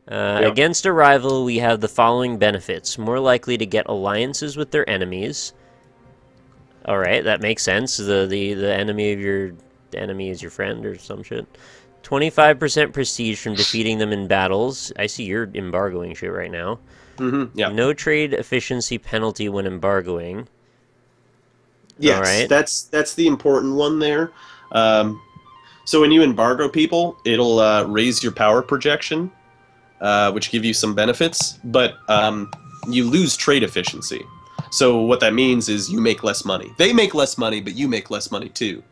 Yep. Against a rival, we have the following benefits. More likely to get alliances with their enemies. Alright, that makes sense. The enemy of your... The enemy is your friend or some shit. 25% prestige from defeating them in battles. I see you're embargoing shit right now. Yeah. No trade efficiency penalty when embargoing. Yes, Alright. that's the important one there. So when you embargo people, it'll raise your power projection, which give you some benefits, but you lose trade efficiency. So what that means is you make less money. They make less money, but you make less money too.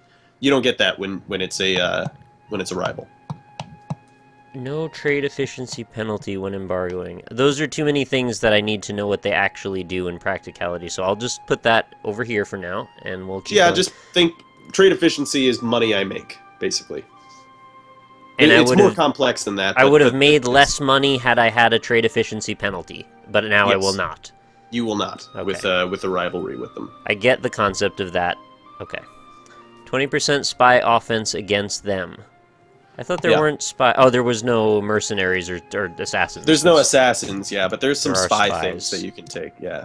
You don't get that when it's a rival. No trade efficiency penalty when embargoing. Those are too many things that I need to know what they actually do in practicality, so I'll just put that over here for now, and we'll keep going. Just think trade efficiency is money I make, basically. And it's more complex than that. I would have made less money had I had a trade efficiency penalty, but now I will not. You will not, Okay. with a rivalry with them. I get the concept of that. Okay. 20% spy offense against them. I thought there weren't spy... Oh, there was no mercenaries or assassins. There's no assassins, yeah, but there's some There are spy spies. things that you can take, yeah.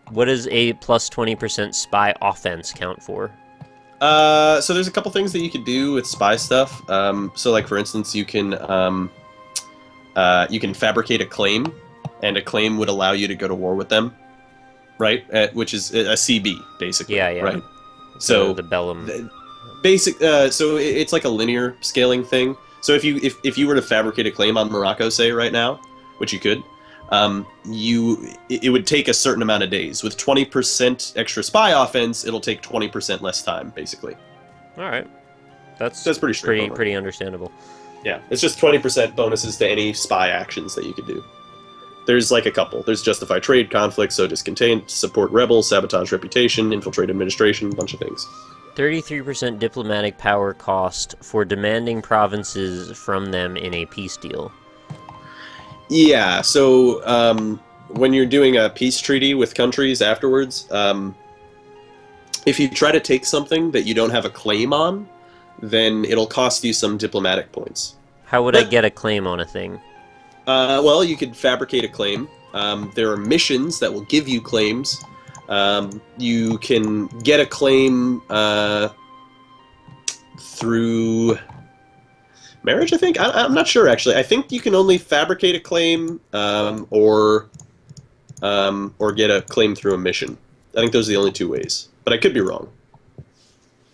What does a plus 20% spy offense count for? So there's a couple things that you could do with spy stuff. So, like, for instance, you can fabricate a claim, and a claim would allow you to go to war with them, right? Which is a CB, basically. Yeah, yeah. Right? So the Bellum... So it's like a linear scaling thing. So if you were to fabricate a claim on Morocco, say right now, which you could, it would take a certain amount of days. With 20% extra spy offense, it'll take 20% less time, basically. All right, that's pretty straightforward. pretty understandable. Yeah, it's just 20% bonuses to any spy actions that you could do. There's like a couple. There's justify trade, conflict, so discontent, support rebels, sabotage reputation, infiltrate administration, a bunch of things. 33% diplomatic power cost for demanding provinces from them in a peace deal. Yeah, so when you're doing a peace treaty with countries afterwards, if you try to take something that you don't have a claim on, then it'll cost you some diplomatic points. How would I get a claim on a thing? Well, you could fabricate a claim. There are missions that will give you claims. You can get a claim through marriage, I think? I'm not sure, actually. I think you can only fabricate a claim or get a claim through a mission. I think those are the only two ways. But I could be wrong.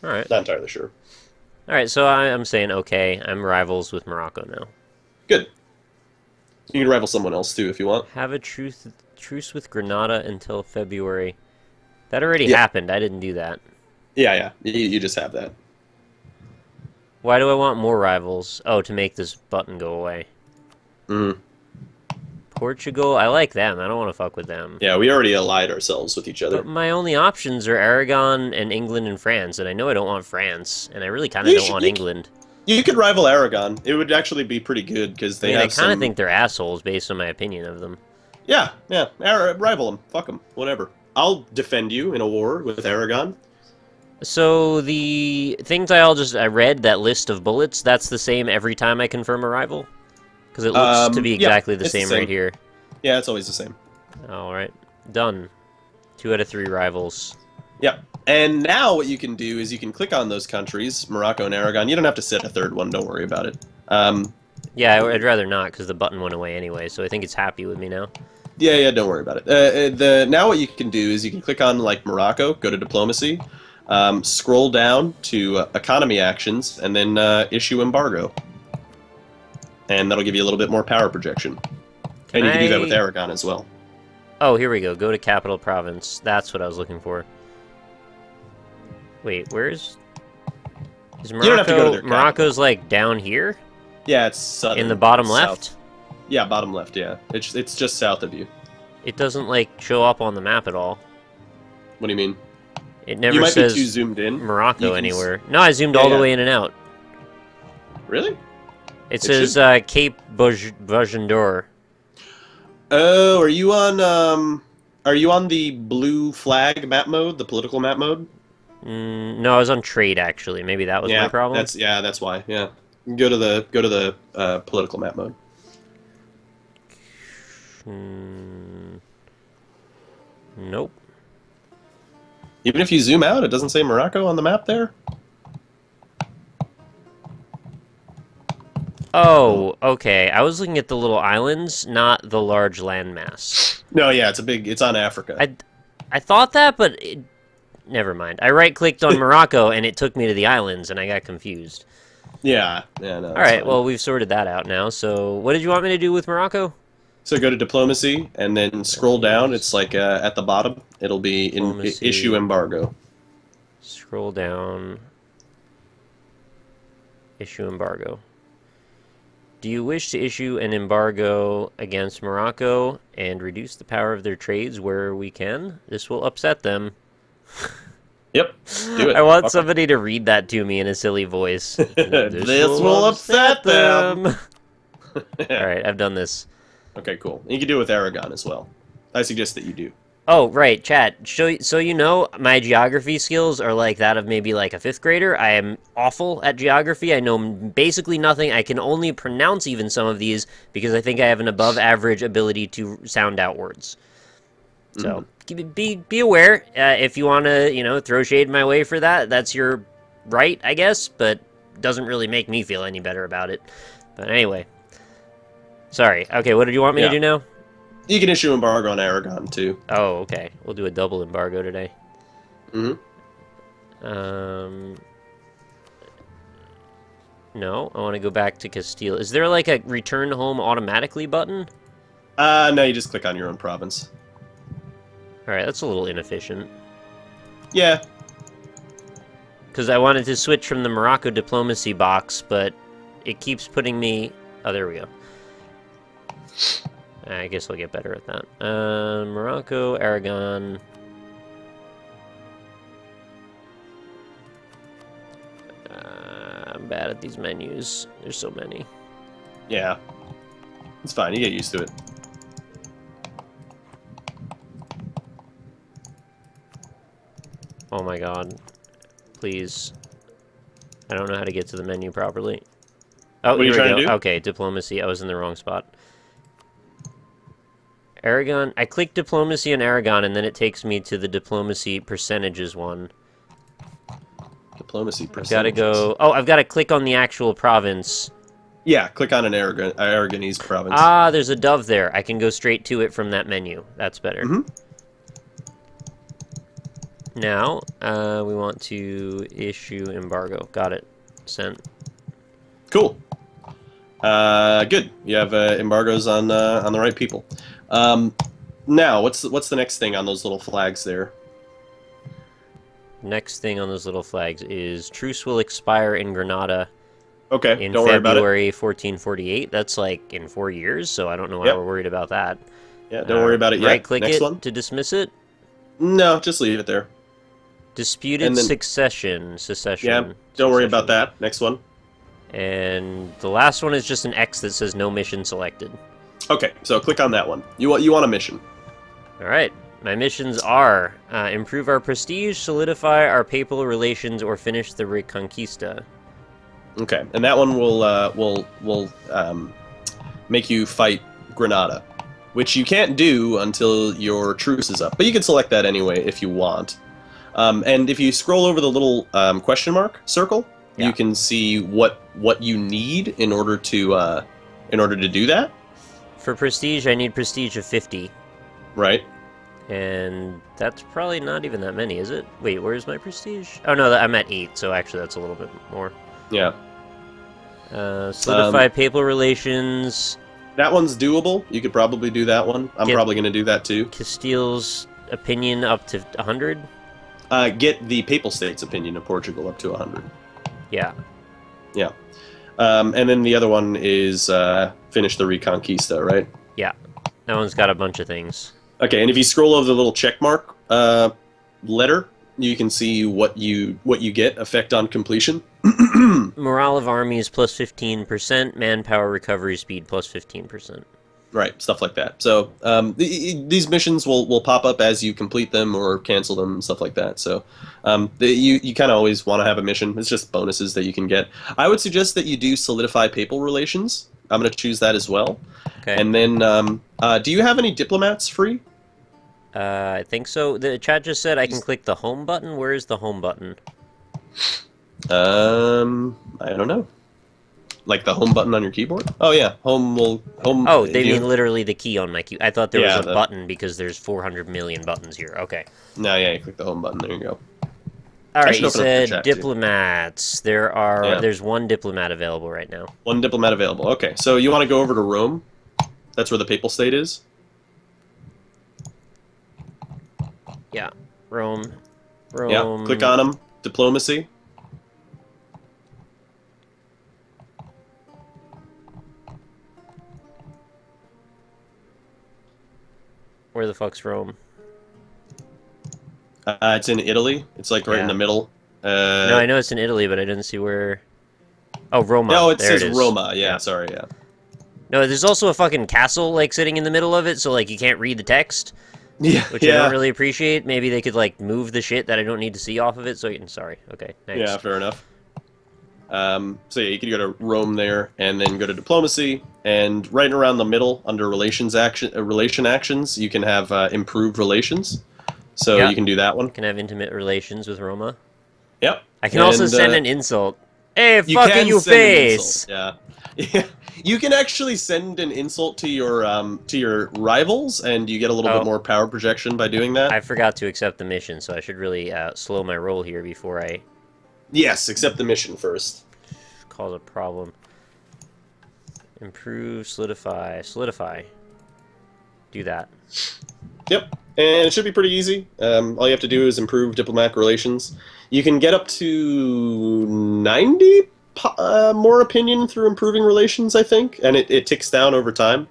All right. Not entirely sure. All right, so I'm saying okay. I'm rivals with Morocco now. Good. You can rival someone else, too, if you want. Have a truce with Granada until February. That already happened. I didn't do that. Yeah. You just have that. Why do I want more rivals? Oh, to make this button go away. Portugal, I like them. I don't want to fuck with them. Yeah, we already allied ourselves with each other. But my only options are Aragon and England and France, and I know I don't want France, and I really kind of don't want England. You could rival Aragon. It would actually be pretty good, because they have I kind of think they're assholes based on my opinion of them. Yeah. Rival them. Fuck them. Whatever. I'll defend you in a war with Aragon. So the things I read, that list of bullets, that's the same every time I confirm a rival? Because it looks to be exactly the same right here. Yeah, it's always the same. Alright. Done. 2 out of 3 rivals. Yeah. And now what you can do is you can click on those countries, Morocco and Aragon. You don't have to set a third one. Don't worry about it. Yeah, I'd rather not, because the button went away anyway, so I think it's happy with me now. Yeah, don't worry about it. Now what you can do is you can click on, like, Morocco, go to Diplomacy, scroll down to Economy Actions, and then issue Embargo. And that'll give you a little bit more power projection. And you can do that with Aragon as well. Oh, here we go. Go to Capital Province. That's what I was looking for. Wait, where's... Is Morocco... You don't have to go to their Morocco's, like, down here? Yeah, it's southern. In the bottom south. left? Yeah, bottom left, yeah. It's just south of you. It doesn't, like, show up on the map at all. What do you mean? It never you might says be too zoomed in. Morocco anywhere. No, I zoomed all the way in and out. Really? It says Cape Bougendor. Oh, are you on the blue flag map mode, the political map mode? No, I was on trade actually. Maybe that was my problem. That's why. Yeah, go to the political map mode. Nope. Even if you zoom out, it doesn't say Morocco on the map there? Oh, okay. I was looking at the little islands, not the large landmass. No, yeah, it's on Africa. I thought that, but never mind. I right-clicked on Morocco, and it took me to the islands, and I got confused. Yeah, no. All right, well, we've sorted that out now. So what did you want me to do with Morocco? So go to diplomacy, and then scroll down. It's like at the bottom. It'll be in issue embargo. Scroll down. Issue embargo. Do you wish to issue an embargo against Morocco and reduce the power of their trades where we can? This will upset them. Yep, do it. I want somebody to read that to me in a silly voice. This will upset them. All right, I've done this. Okay, cool. You can do it with Aragon as well. I suggest that you do. Oh, right, chat. So you know, my geography skills are like that of maybe like a 5th grader. I am awful at geography. I know basically nothing. I can only pronounce even some of these because I think I have an above average ability to sound out words. So be aware. If you want to, throw shade my way for that, that's your right, I guess, but doesn't really make me feel any better about it. But anyway. Sorry. Okay, what did you want me to do now? You can issue embargo on Aragon, too. Oh, okay. We'll do a double embargo today. Mm-hmm. No, I want to go back to Castile. Is there like a return home automatically button? No, you just click on your own province. Alright, that's a little inefficient. Yeah. Because I wanted to switch from the Morocco diplomacy box, but it keeps putting me... Oh, there we go. I guess I'll get better at that. Morocco, Aragon... I'm bad at these menus. There's so many. Yeah. It's fine, you get used to it. Oh my god. Please. I don't know how to get to the menu properly. Oh, what are you trying to do? Okay, diplomacy. I was in the wrong spot. Aragon. I clicked diplomacy on Aragon, and then it takes me to the diplomacy percentages one. Diplomacy percentages. Gotta go... Oh, I've got to click on the actual province. Yeah, click on an Aragonese province. Ah, there's a dove there. I can go straight to it from that menu. That's better. Mm-hmm. Now, we want to issue embargo. Got it. Sent. Cool. Good. You have embargoes on the right people. Now, what's the next thing on those little flags there? Next thing on those little flags is truce will expire in Granada. Okay, in don't worry about it. February 1448. That's like in 4 years, so I don't know why we're worried about that. Yeah, don't worry about it yet. Right-click Next it one? to dismiss it. No, just leave it there. Disputed secession. Yeah, don't worry about that. Next one. And the last one is just an X that says no mission selected. Okay, so click on that one. You want a mission. All right. My missions are improve our prestige, solidify our papal relations, or finish the Reconquista. Okay, and that one will make you fight Granada, which you can't do until your truce is up. But you can select that anyway if you want. And if you scroll over the little question mark circle, you can see what you need in order to do that. For prestige, I need prestige of 50. Right. And that's probably not even that many, is it? Wait, where's my prestige? Oh no, I'm at 8, so actually that's a little bit more. Yeah. Solidify papal relations. That one's doable. You could probably do that one. I'm probably going to do that too. Castile's opinion up to 100? Get the Papal States' opinion of Portugal up to 100. Yeah. Yeah. And then the other one is finish the Reconquista, right? Yeah. That one's got a bunch of things. Okay, and if you scroll over the little check mark letter, you can see what you get, effect on completion. Morale of armies plus 15%, manpower recovery speed plus 15%. Right, stuff like that. So these missions will pop up as you complete them or cancel them and stuff like that. So you kind of always want to have a mission. It's just bonuses that you can get. I would suggest that you do solidify papal relations. I'm going to choose that as well. Okay. And then, do you have any diplomats free? I think so. The chat just said I can click the home button. Where is the home button? I don't know. Like the home button on your keyboard? Oh yeah, home. Oh, they mean literally the key on my key. I thought there was a the... button because there's 400 million buttons here. Okay. No, yeah, you click the home button. There you go. All right, you said diplomats. Too. There's one diplomat available right now. One diplomat available. Okay, so you want to go over to Rome? That's where the papal state is. Yeah, Rome. Yeah, click on them. Diplomacy. Where the fuck's Rome? It's in Italy. It's like right in the middle. No, I know it's in Italy, but I didn't see where... Oh, Roma. No, it there says Roma. Yeah, sorry, yeah. No, there's also a fucking castle, like, sitting in the middle of it, so, like, you can't read the text. Yeah, which I don't really appreciate. Maybe they could, like, move the shit that I don't need to see off of it, so you can... Sorry. Okay, thanks. Yeah, fair enough. So yeah, you could go to Rome there, and then go to diplomacy, and right around the middle, under relation actions, you can have improved relations. So you can do that one. You can have intimate relations with Roma. Yep. I can also send an insult. Hey, fucking you face! Yeah. Yeah. You can actually send an insult to your rivals, and you get a little bit more power projection by doing that. I forgot to accept the mission, so I should really slow my roll here before I... Yes, accept the mission first. Cause a problem. Improve, solidify. Do that. Yep. And it should be pretty easy. All you have to do is improve diplomatic relations. You can get up to 90 more opinion through improving relations, I think, and it ticks down over time.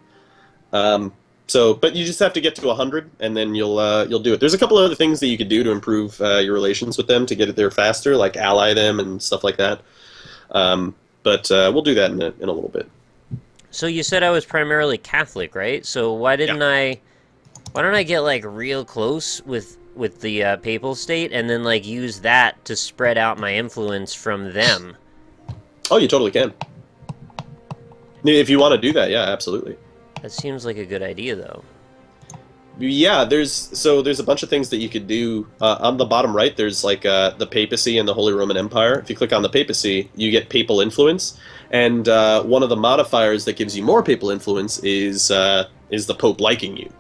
But you just have to get to 100, and then you'll do it. There's a couple of other things that you could do to improve your relations with them to get it there faster, like ally them and stuff like that. But we'll do that in a little bit. So you said I was primarily Catholic, right? So why don't I get like real close with the papal state and then like use that to spread out my influence from them? Oh, you totally can. If you want to do that, yeah, absolutely. That seems like a good idea, though. Yeah, there's a bunch of things that you could do. On the bottom right, there's like the papacy and the Holy Roman Empire. If you click on the papacy, you get papal influence, and one of the modifiers that gives you more papal influence is the Pope liking you.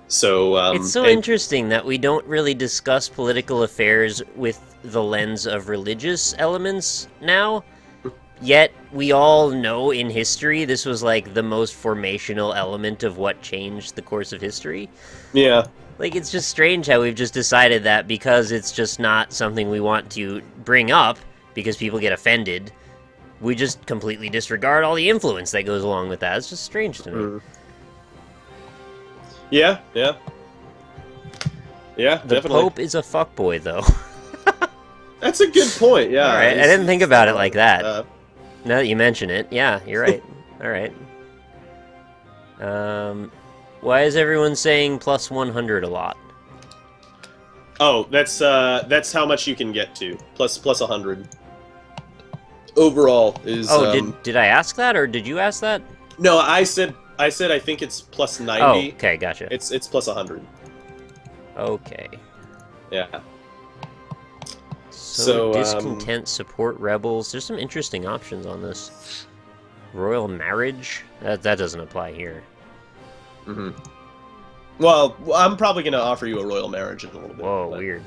So it's so interesting that we don't really discuss political affairs with the lens of religious elements now. Yet, we all know in history this was, like, the most formational element of what changed the course of history. Yeah. Like, it's just strange how we've just decided that because it's just not something we want to bring up, because people get offended, we just completely disregard all the influence that goes along with that. It's just strange to me. Yeah, yeah. Yeah, the definitely. Pope is a fuckboy, though. That's a good point, yeah. All right, I didn't think about it like that. Now that you mention it, yeah, you're right. All right. Why is everyone saying plus 100 a lot? Oh, that's how much you can get to. Plus 100. Overall is. Oh, did I ask that or did you ask that? No, I said I think it's plus 90. Oh, okay, gotcha. It's plus 100. Okay. Yeah. So discontent, support rebels. There's some interesting options on this. Royal marriage? That doesn't apply here. Mm-hmm. Well, I'm probably going to offer you a royal marriage in a little bit. Whoa, weird.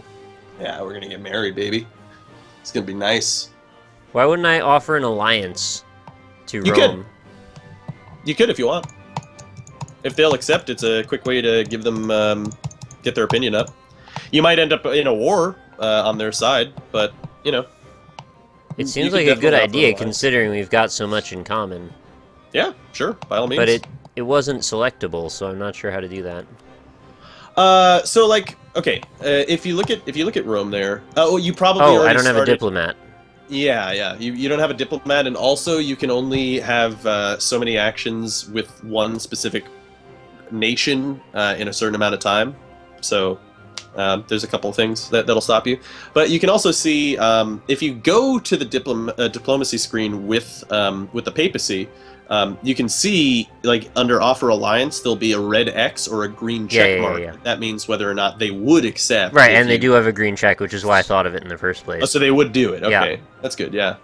Yeah, we're going to get married, baby. It's going to be nice. Why wouldn't I offer an alliance to Rome? You could if you want. If they'll accept, it's a quick way to give them, get their opinion up. You might end up in a war on their side, but, you know. It seems like a good idea, considering we've got so much in common. Yeah, sure, by all means. But it wasn't selectable, so I'm not sure how to do that. So like, okay, if you look at Rome there, you probably already I don't have started... a diplomat. Yeah, you don't have a diplomat, and also you can only have so many actions with one specific nation in a certain amount of time. So there's a couple of things that'll stop you. But you can also see if you go to the diplomacy screen with the papacy, you can see, like, under offer alliance, there'll be a red X or a green check mark. Yeah. That means whether or not they would accept. Right, and they do have a green check, which is why I thought of it in the first place. Oh, so they would do it. Okay, yeah. That's good. Yeah.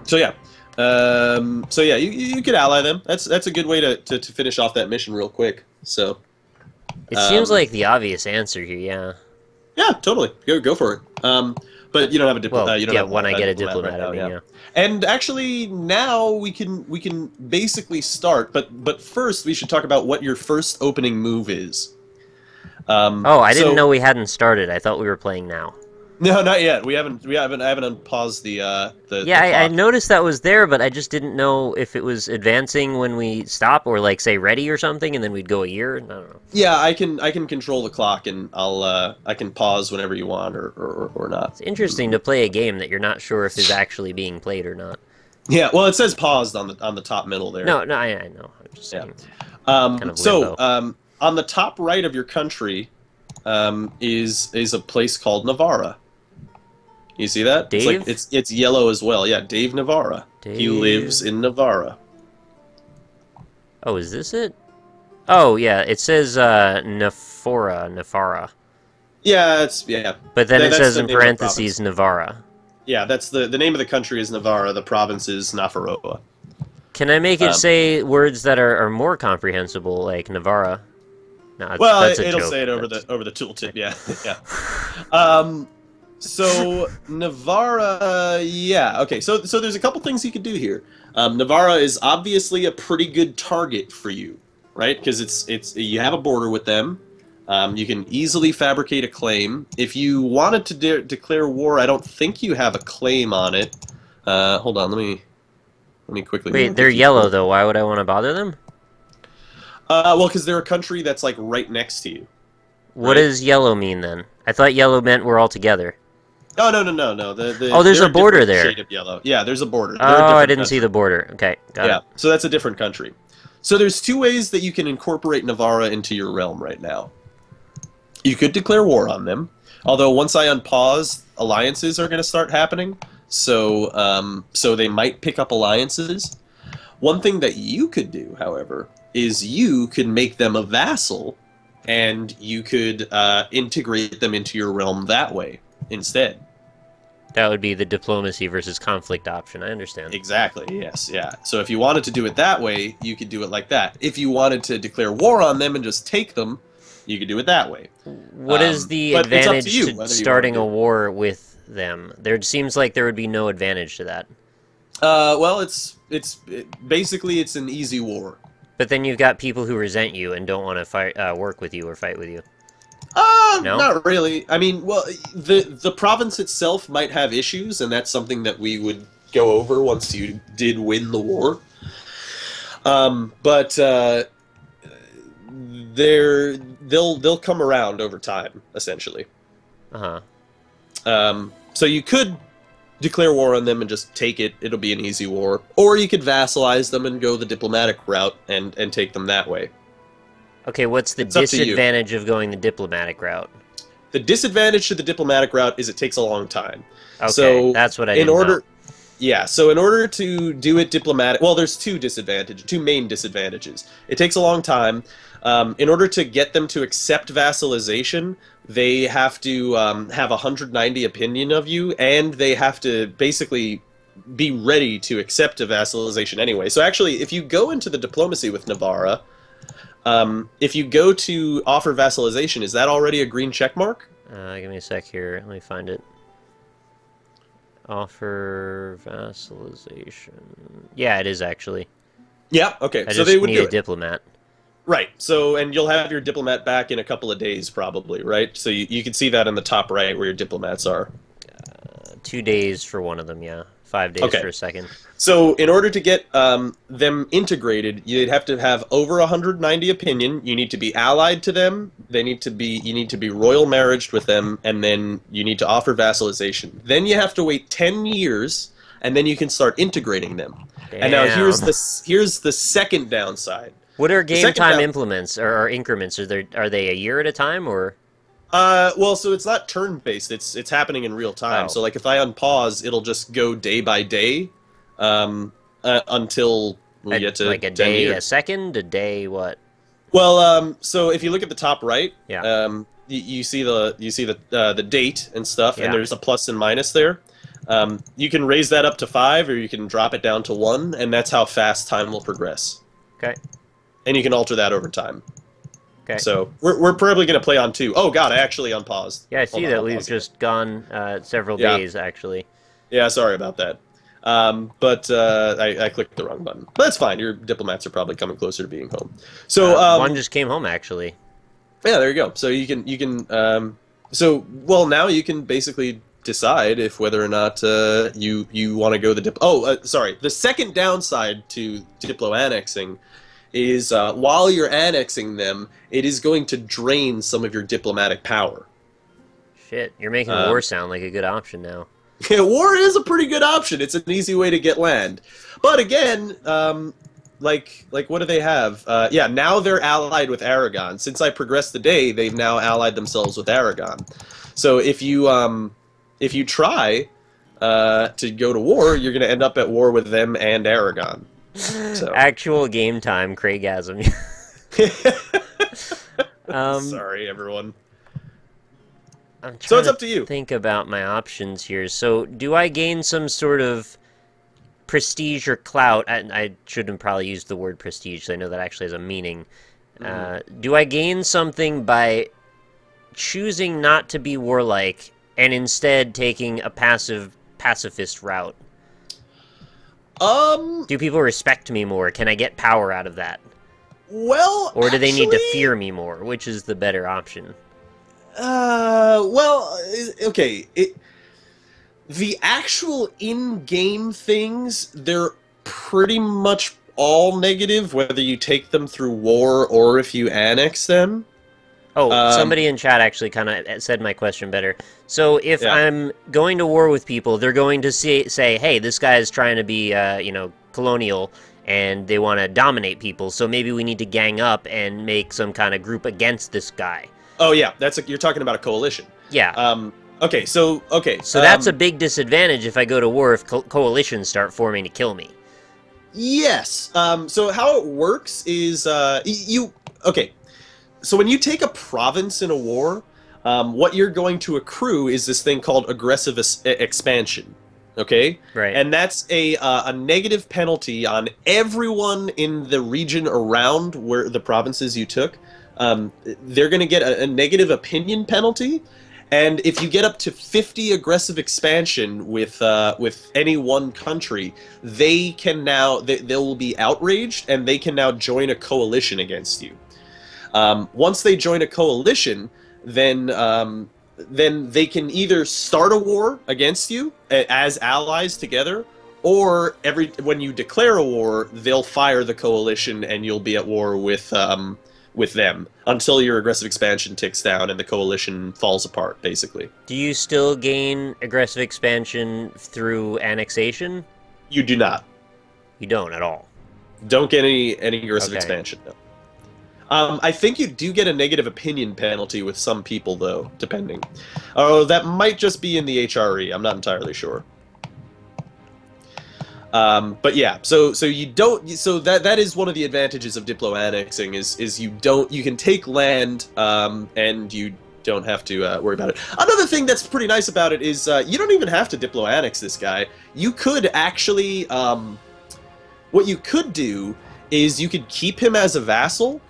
So yeah, you could ally them. That's a good way to finish off that mission real quick. So. It seems like the obvious answer here. Yeah. Yeah, totally. Go for it. But you don't have a diplomat. Well, you don't have when I get a diplomat diplomat, right now, yeah. And actually, now we can basically start. But first, we should talk about what your first opening move is. Oh, I didn't know we hadn't started. I thought we were playing now. No, not yet. I haven't unpaused the. Yeah, the I noticed that was there, but I just didn't know if it was advancing when we stop, or like say ready or something, and then we'd go a year. I don't know. Yeah, I can control the clock, and I can pause whenever you want or not. It's interesting to play a game that you're not sure if is actually being played or not. Yeah, well, it says paused on the top middle there. No, I know. I'm just saying. Yeah. Kind of so on the top right of your country, is a place called Navarra. You see that? Dave? It's yellow as well. Yeah, Dave Navarra. Dave. He lives in Navarra. Oh, is this it? Oh, yeah. It says Nafara. Yeah, But then it says the in name of the parentheses Navarra. Yeah, that's the name of the country is Navarra. The province is Nafarroa. Can I make it say words that are more comprehensible, like Navarra? No, well, that's a it'll joke. say it over the tooltip. Yeah, yeah. So Navarra, yeah. Okay, so there's a couple things you could do here. Navarra is obviously a pretty good target for you, right? Because it's you have a border with them. You can easily fabricate a claim. If you wanted to declare war, I don't think you have a claim on it. Hold on, let me quickly. Wait, they're yellow though. Why would I want to bother them? Well, because they're a country that's like right next to you. What does yellow mean then? I thought yellow meant we're all together. Oh no. Oh, there's a border there. Shade of yellow. Yeah, there's a border. Oh, I didn't see the border. Okay, got it. So that's a different country. So there's two ways that you can incorporate Navarra into your realm right now. You could declare war on them, although once I unpause, alliances are going to start happening. So they might pick up alliances. One thing that you could do, however, is you could make them a vassal, and you could integrate them into your realm that way instead. That would be the diplomacy versus conflict option. I understand. Exactly, yes, yeah. So if you wanted to do it that way, you could do it like that. If you wanted to declare war on them and just take them, you could do it that way. What is the advantage to starting a war with them? There seems like there would be no advantage to that. Well, basically it's an easy war. But then you've got people who resent you and don't want to work with you or fight with you. No? Not really. I mean, well, the province itself might have issues, and that's something that we would go over once you did win the war. But they'll come around over time, essentially. So you could declare war on them and just take it. It'll be an easy war. Or you could vassalize them and go the diplomatic route and take them that way. Okay, what's the disadvantage of going the diplomatic route? The disadvantage to the diplomatic route is it takes a long time. Okay, so that's what I didn't know. Yeah, so in order to do it diplomatic... Well, there's two main disadvantages. It takes a long time. In order to get them to accept vassalization, they have to have a 190 opinion of you, and they have to basically be ready to accept a vassalization anyway. So actually, if you go into the diplomacy with Navarra, if you go to offer vassalization, is that already a green check mark? Give me a sec here. Let me find it. Offer vassalization. Yeah, it is actually. Yeah, okay. So they would need a diplomat. Right. So, and you'll have your diplomat back in a couple of days, probably, right? So you can see that in the top right where your diplomats are. 2 days for one of them, yeah. 5 days for a second. So in order to get them integrated, you'd have to have over 190 opinion. You need to be allied to them. You need to be royal marriaged with them, and then you need to offer vassalization. Then you have to wait 10 years and then you can start integrating them. Damn. And now here's the second downside. What are game time down- implements or increments? Are they a year at a time or? Well, so it's not turn-based. It's happening in real time. Oh. So like if I unpause, it'll just go day by day, until we get to like a 10 day, years. a second, a day, what? Well, so if you look at the top right, Yeah. you see the date and stuff, Yeah. and there's a plus and minus there. You can raise that up to 5, or you can drop it down to 1, and that's how fast time will progress. Okay. And you can alter that over time. Okay. So we're probably going to play on 2. Oh God, I actually unpaused. Yeah, I see Hold on, that I'll we've pause it. just gone several Yeah. days actually. Yeah, sorry about that. But I clicked the wrong button. But that's fine. Your diplomats are probably coming closer to being home. So One just came home actually. yeah, there you go. So you can so well now you can basically decide if whether or not you want to go the sorry. The second downside to diplo annexing is while you're annexing them, it is going to drain some of your diplomatic power. Shit, you're making war sound like a good option now. Yeah, war is a pretty good option. It's an easy way to get land. But again, like what do they have? Yeah, now they're allied with Aragon. Since I progressed the day, they've now allied themselves with Aragon. So if you try to go to war, you're going to end up at war with them and Aragon. So. Actual game time, Craigasm. Sorry, everyone. I'm So it's trying up to you. Think about my options here. So, do I gain some sort of prestige or clout? I shouldn't probably use the word prestige. I know that actually has a meaning. Do I gain something by choosing not to be warlike and instead taking a pacifist route? Do people respect me more? Can I get power out of that? Well, Or do they need to actually- fear me more? Which is the better option? Well, okay. The actual in-game things, they're pretty much all negative, whether you take them through war or if you annex them. Oh, somebody in chat actually kind of said my question better. So if Yeah. I'm going to war with people, they're going to say, hey, this guy is trying to be, colonial, and they want to dominate people, so maybe we need to gang up and make some kind of group against this guy. Oh yeah, you're talking about a coalition. Yeah. Okay, so that's a big disadvantage if I go to war if coalitions start forming to kill me. Yes. So how it works is okay. So when you take a province in a war, what you're going to accrue is this thing called aggressive expansion. Okay. Right. And that's a negative penalty on everyone in the region around where the provinces you took. They're going to get a negative opinion penalty. And if you get up to 50 aggressive expansion with any one country, they will be outraged and they can now join a coalition against you. Once they join a coalition, then they can either start a war against you as allies together, or when you declare a war, they'll fire the coalition and you'll be at war with them until your aggressive expansion ticks down and the coalition falls apart, basically. Do you still gain aggressive expansion through annexation? You do not. You don't at all. Don't get any aggressive Okay. expansion, no. I think you do get a negative opinion penalty with some people, though, depending. Oh, that might just be in the HRE. I'm not entirely sure. But yeah, so you don't. So that is one of the advantages of diplo annexing is you can take land and you don't have to worry about it. Another thing that's pretty nice about it is you don't even have to diplo annex this guy. You could actually what you could do is you could keep him as a vassal.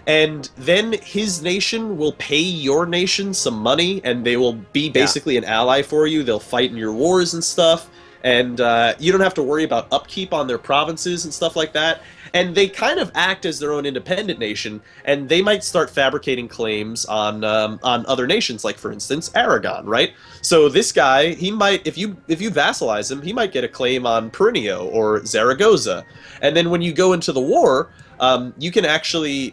And then his nation will pay your nation some money, and they will be basically an ally for you. They'll fight in your wars and stuff, and you don't have to worry about upkeep on their provinces and stuff like that. And they kind of act as their own independent nation, and they might start fabricating claims on other nations, like for instance Aragon, right? So this guy, he might, if you vassalize him, he might get a claim on Perineo or Zaragoza, and then when you go into the war. You can actually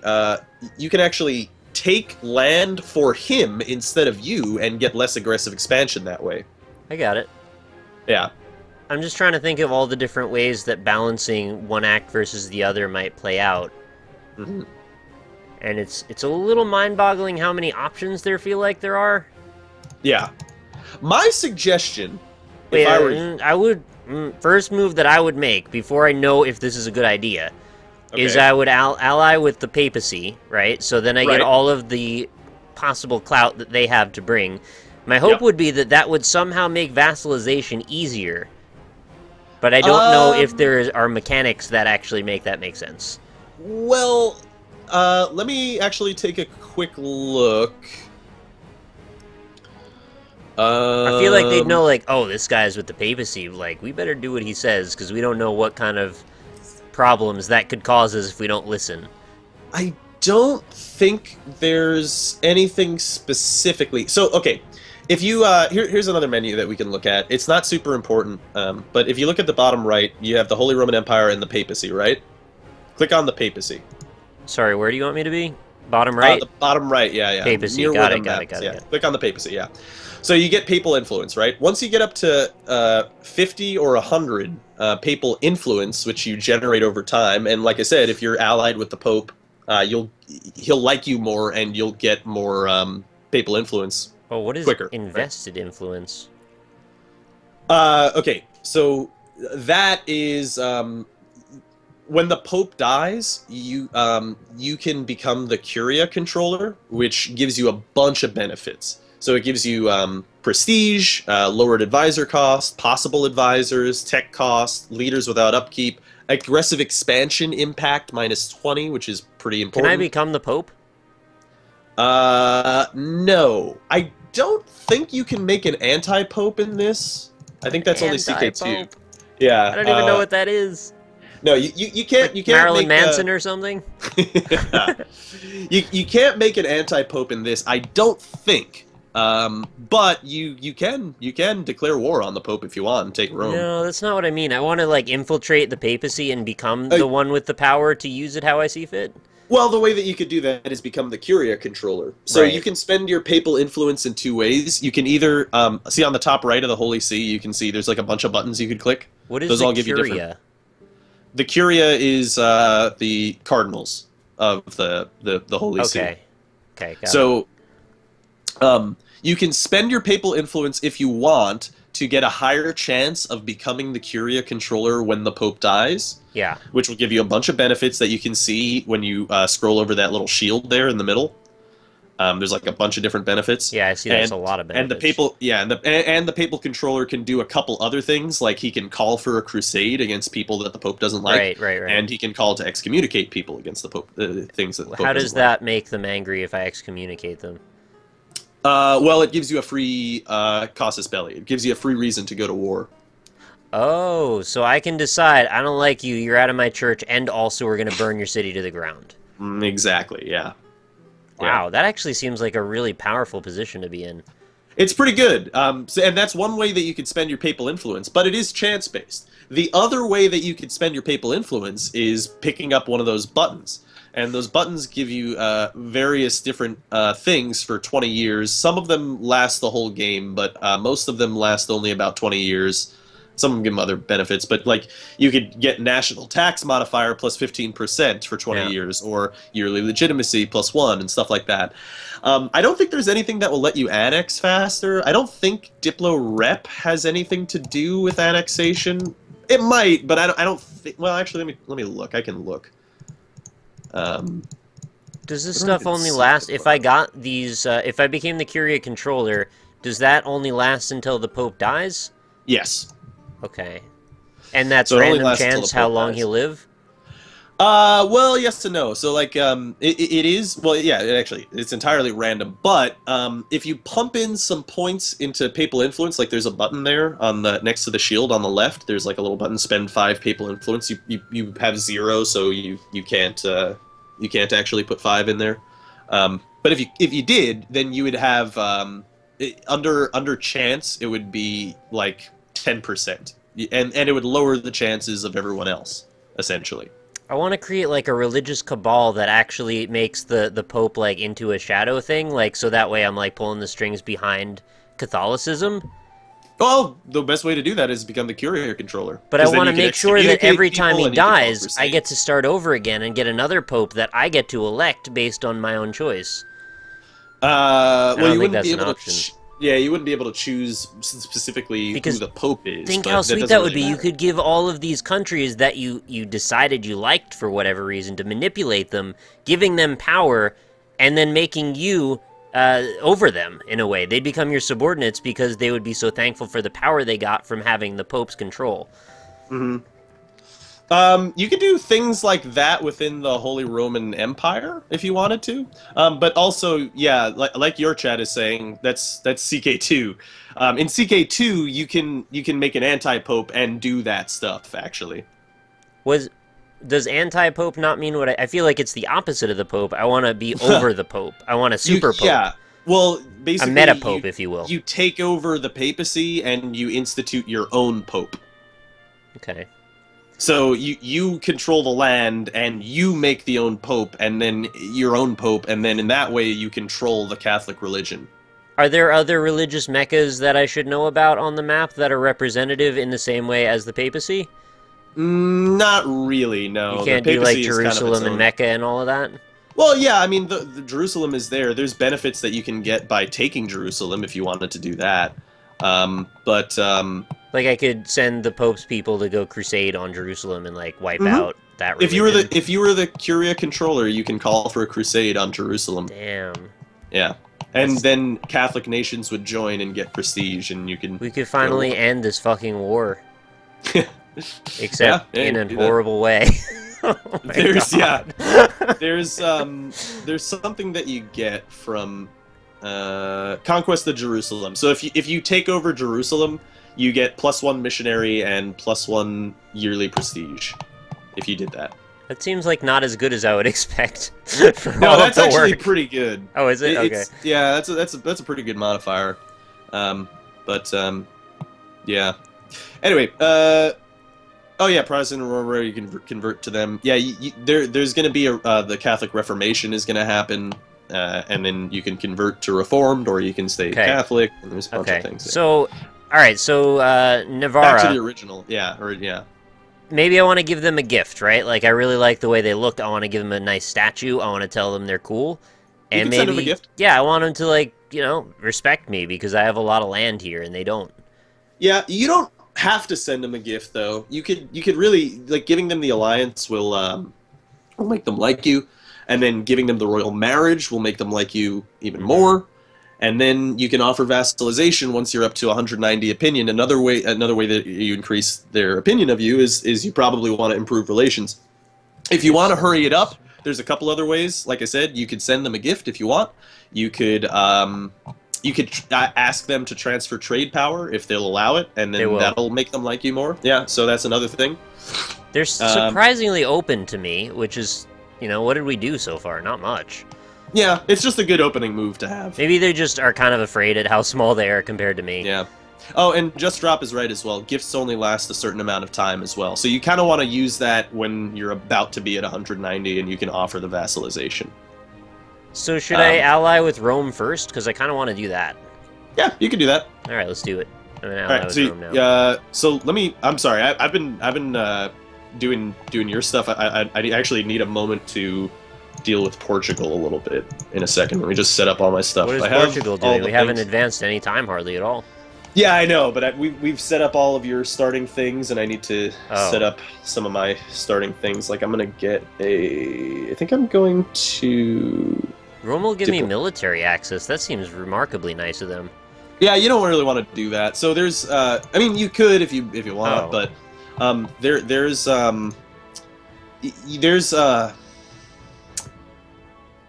take land for him instead of you and get less aggressive expansion that way. I got it. Yeah. I'm just trying to think of all the different ways that balancing one act versus the other might play out. Mm-hmm. And it's a little mind-boggling how many options there feel like there are. Yeah. My suggestion, Wait, if I were... I would first move that I would make before I know if this is a good idea is I would ally with the papacy, right? So then I get all of the possible clout that they have to bring. My hope would be that that would somehow make vassalization easier. But I don't know if there are mechanics that actually make that make sense. Well, let me actually take a quick look. I feel like they'd know, like, oh, this guy's with the papacy. Like, we better do what he says, because we don't know what kind of problems that could cause us if we don't listen. I don't think there's anything specifically. So, okay, if you here's another menu that we can look at. It's not super important, but if you look at the bottom right, you have the Holy Roman Empire and the papacy, right? Click on the papacy. Sorry, where do you want me to be? Bottom right? The bottom right, yeah. Papacy, Near got where it, the got map it, got is, it. yeah. Click on the papacy, yeah. So you get papal influence, right? Once you get up to 50 or 100 papal influence, which you generate over time, and like I said, if you're allied with the Pope, he'll like you more, and you'll get more papal influence. Oh, what is quicker, invested influence? Okay, so that is when the Pope dies, you can become the Curia controller, which gives you a bunch of benefits. So it gives you prestige, lowered advisor cost, possible advisors, tech cost, leaders without upkeep, aggressive expansion impact -20, which is pretty important. Can I become the Pope? No. I don't think you can make an anti-Pope in this. I think that's only CK2. Yeah. I don't even know what that is. No, you can't. Like you can't Marilyn make, Manson or something. you can't make an anti-Pope in this. I don't think. But you can declare war on the Pope if you want and take Rome. No, that's not what I mean. I want to like infiltrate the papacy and become the one with the power to use it how I see fit. Well, the way that you could do that is become the Curia controller. So you can spend your papal influence in two ways. You can either see on the top right of the Holy See, you can see there's like a bunch of buttons you could click. What is Those the all give Curia? you different. The Curia is the cardinals of the Holy See. Okay. So you can spend your papal influence if you want to get a higher chance of becoming the Curia controller when the Pope dies. Yeah. Which will give you a bunch of benefits that you can see when you scroll over that little shield there in the middle. There's like a bunch of different benefits. Yeah, I see. There's a lot of benefits. And the papal, and the papal controller can do a couple other things, like he can call for a crusade against people that the Pope doesn't like. Right. And he can call to excommunicate people against the Pope, things that the Pope How doesn't does that make them angry if I excommunicate them? Well, it gives you a free casus belli. It gives you a free reason to go to war. Oh, so I can decide, I don't like you, you're out of my church, and also we're going to burn your city to the ground. Exactly, yeah. Wow, that actually seems like a really powerful position to be in. It's pretty good. And that's one way that you could spend your papal influence, but it is chance-based. The other way that you could spend your papal influence is picking up one of those buttons. And those buttons give you various different things for 20 years. Some of them last the whole game, but most of them last only about 20 years. Some of them give them other benefits, but like you could get national tax modifier plus 15% for 20 years, or yearly legitimacy plus 1, and stuff like that. I don't think there's anything that will let you annex faster. I don't think Diplo Rep has anything to do with annexation. It might, but I don't think. Well, actually, let me look. I can look. Does this stuff only last if I got these? If I became the Curia controller, does that only last until the Pope dies? Yes. Okay. And that's so random chance how long he'll live? Well, yes and no. So, like, it is, well, yeah, it's entirely random, but, if you pump in some points into papal influence, like there's a button there on the, next to the shield on the left, there's like a little button, spend 5 papal influence, you have 0, so you can't actually put 5 in there. But if you did, then you would have, under chance, it would be like 10%, and it would lower the chances of everyone else, essentially. I want to create like a religious cabal that actually makes the Pope like into a shadow thing, like so that way I'm like pulling the strings behind Catholicism. Well, the best way to do that is become the courier controller. But I 'Cause then want to you can make sure that excommunicate every time people he and you can call dies, I get crusades. to start over again and get another pope that I get to elect based on my own choice. I Well, don't you think wouldn't be that's an able to. option. Yeah, you wouldn't be able to choose specifically Because who the pope is. think but how sweet doesn't that would really be. You matter. could give all of these countries that you decided you liked for whatever reason to manipulate them, giving them power, and then making you over them in a way. They'd become your subordinates because they would be so thankful for the power they got from having the Pope's control. Hmm. You could do things like that within the Holy Roman Empire if you wanted to, but also, yeah, like your chat is saying, that's CK2. In CK2, you can make an anti-pope and do that stuff actually. Was Does anti-pope not mean what I feel like it's the opposite of the pope? I want to be over the pope. I want a super pope. Yeah. Well, A basically, meta pope, if you will. you take over the papacy and you institute your own pope. Okay. So you control the land and you make the own pope and then your own pope, and then in that way you control the Catholic religion. Are there other religious meccas that I should know about on the map that are representative in the same way as the papacy? Not really, no. You can't The do like papacy is kind of its Jerusalem and own. Mecca and all of that? Well, yeah, I mean the Jerusalem is there. There's benefits that you can get by taking Jerusalem if you wanted to do that. But Like I could send the Pope's people to go crusade on Jerusalem and like wipe out that religion. if you were the Curia controller, you can call for a crusade on Jerusalem. Damn. Yeah. And then Catholic nations would join and get prestige, and you can. We could finally end this fucking war. Except Yeah, in a do that. horrible way. Oh my God. There's something that you get from conquest of Jerusalem. So if you take over Jerusalem, you get +1 missionary and +1 yearly prestige. If you did that. That seems like not as good as I would expect for No, all that's of the actually work. pretty good. Oh, is it? Okay. Yeah, that's a pretty good modifier. Yeah. Anyway, oh yeah, Protestant Aurora, you can convert to them. Yeah, there's going to be the Catholic Reformation is going to happen, and then you can convert to Reformed, or you can stay Catholic. And there's a bunch of things. So, all right, so Navarra. Back to the original, yeah, yeah. Maybe I want to give them a gift, right? Like I really like the way they look. I want to give them a nice statue. I want to tell them they're cool. And You can maybe, send them a gift. yeah, I want them to like, respect me because I have a lot of land here and they don't. Yeah, you don't have to send them a gift though. You could really like giving them the alliance will make them like you, and then giving them the royal marriage will make them like you even more. And then you can offer vassalization once you're up to 190 opinion. Another way that you increase their opinion of you is you probably want to improve relations. If you want to hurry it up, there's a couple other ways. Like I said, you could send them a gift if you want. You could ask them to transfer trade power if they'll allow it, and then that'll make them like you more. Yeah, so that's another thing. They're surprisingly open to me, which is, what did we do so far? Not much. Yeah, it's just a good opening move to have. Maybe they just are kind of afraid at how small they are compared to me. Yeah. Oh, and Just Drop is right as well. Gifts only last a certain amount of time as well. So you kind of want to use that when you're about to be at 190 and you can offer the vassalization. So should I ally with Rome first? Because I kind of want to do that. Yeah, you can do that. All right, let's do it. I'm an ally with Rome now. So let me. I'm sorry. I've been doing your stuff. I actually need a moment to deal with Portugal a little bit in a second. Let me just set up all my stuff. What is Portugal doing? We haven't advanced any time hardly at all. Yeah, I know, but we've set up all of your starting things, and I need to set up some of my starting things. Like I'm gonna get I think I'm going to. Rome will give me military access. That seems remarkably nice of them. Yeah, you don't really want to do that. So there's, I mean, you could if you want, but there's.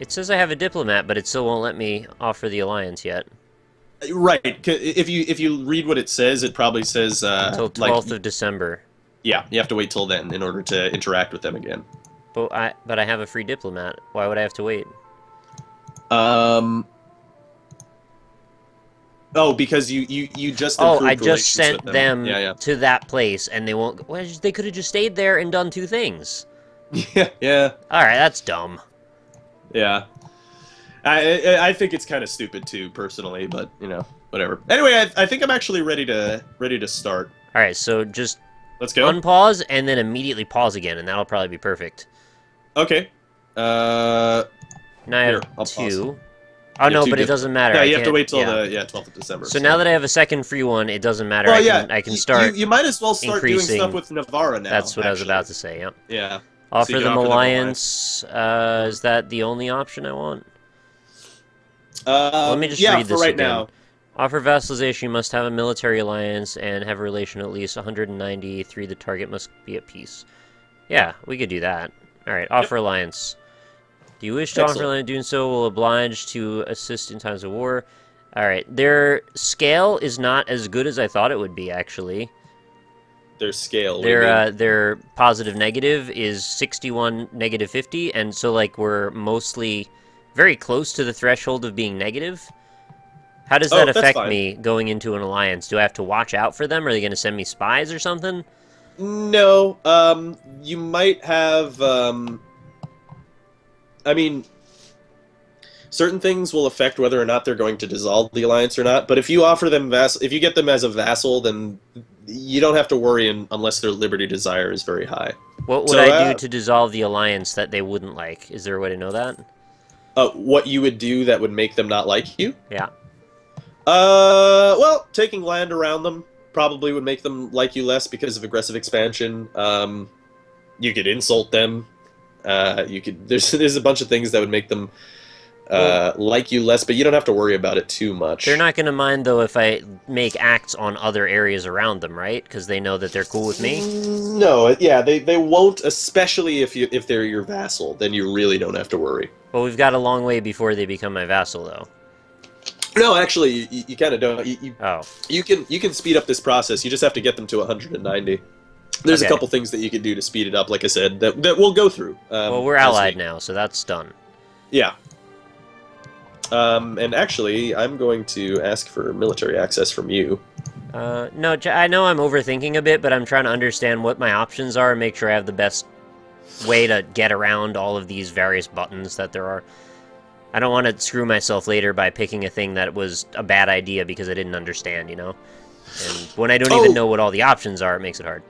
It says I have a diplomat, but it still won't let me offer the alliance yet. Right. If you read what it says, it probably says until 12th of December. Yeah, you have to wait till then in order to interact with them again. But I have a free diplomat. Why would I have to wait? Oh, because you just I just sent them yeah. to that place, and they won't. Well, they could have just stayed there and done two things. Yeah. All right, that's dumb. Yeah, I think it's kind of stupid too, personally, but whatever. Anyway, I think I'm actually ready to start. All right, so just Let's go. unpause and then immediately pause again, and that'll probably be perfect. Okay. Now I Here, have I'll 2. pause. Oh, no, but it doesn't matter. Yeah, I you have to can't- wait till yeah. the 12th of December. So now that I have a second free one, it doesn't matter. Well, I can start. You might as well start doing increasing. stuff with Navarra now. That's what I was about to say. Yep. Yeah. Offer you can them offer them alliance. Is that the only option I want? Let me just yeah, read this for right again. now. Offer vassalization, you must have a military alliance and have a relation at least 193. The target must be at peace. Yeah, we could do that. Alright, offer alliance. Do you wish to offer alliance? Doing so will oblige to assist in times of war. Alright, their scale is not as good as I thought it would be, actually. Their scale. Their positive negative is 61, negative 50, and so, like, we're mostly very close to the threshold of being negative. How does that affect me going into an alliance? Do I have to watch out for them? Are they going to send me spies or something? No, you might have, I mean, certain things will affect whether or not they're going to dissolve the alliance or not, but if you offer them if you get them as a vassal, then you don't have to worry unless their liberty desire is very high. What would I do to dissolve the alliance that they wouldn't like? Is there a way to know that? What you would do that would make them not like you? Yeah. Well, taking land around them probably would make them like you less because of aggressive expansion. You could insult them. You could. There's a bunch of things that would make them like you less, but you don't have to worry about it too much. They're not going to mind though if I make acts on other areas around them, right? Because they know that they're cool with me. No, yeah, they won't, especially if they're your vassal. Then you really don't have to worry. Well, we've got a long way before they become my vassal, though. No, actually, you kind of don't. Oh. You can speed up this process. You just have to get them to 190. There's a couple things that you can do to speed it up, like I said, that we'll go through. Well, we're allied now, so that's done. Yeah. And actually, I'm going to ask for military access from you. No, I know I'm overthinking a bit, but I'm trying to understand what my options are and make sure I have the best way to get around all of these various buttons that there are. I don't want to screw myself later by picking a thing that was a bad idea because I didn't understand, you know? And when I don't even know what all the options are, it makes it hard.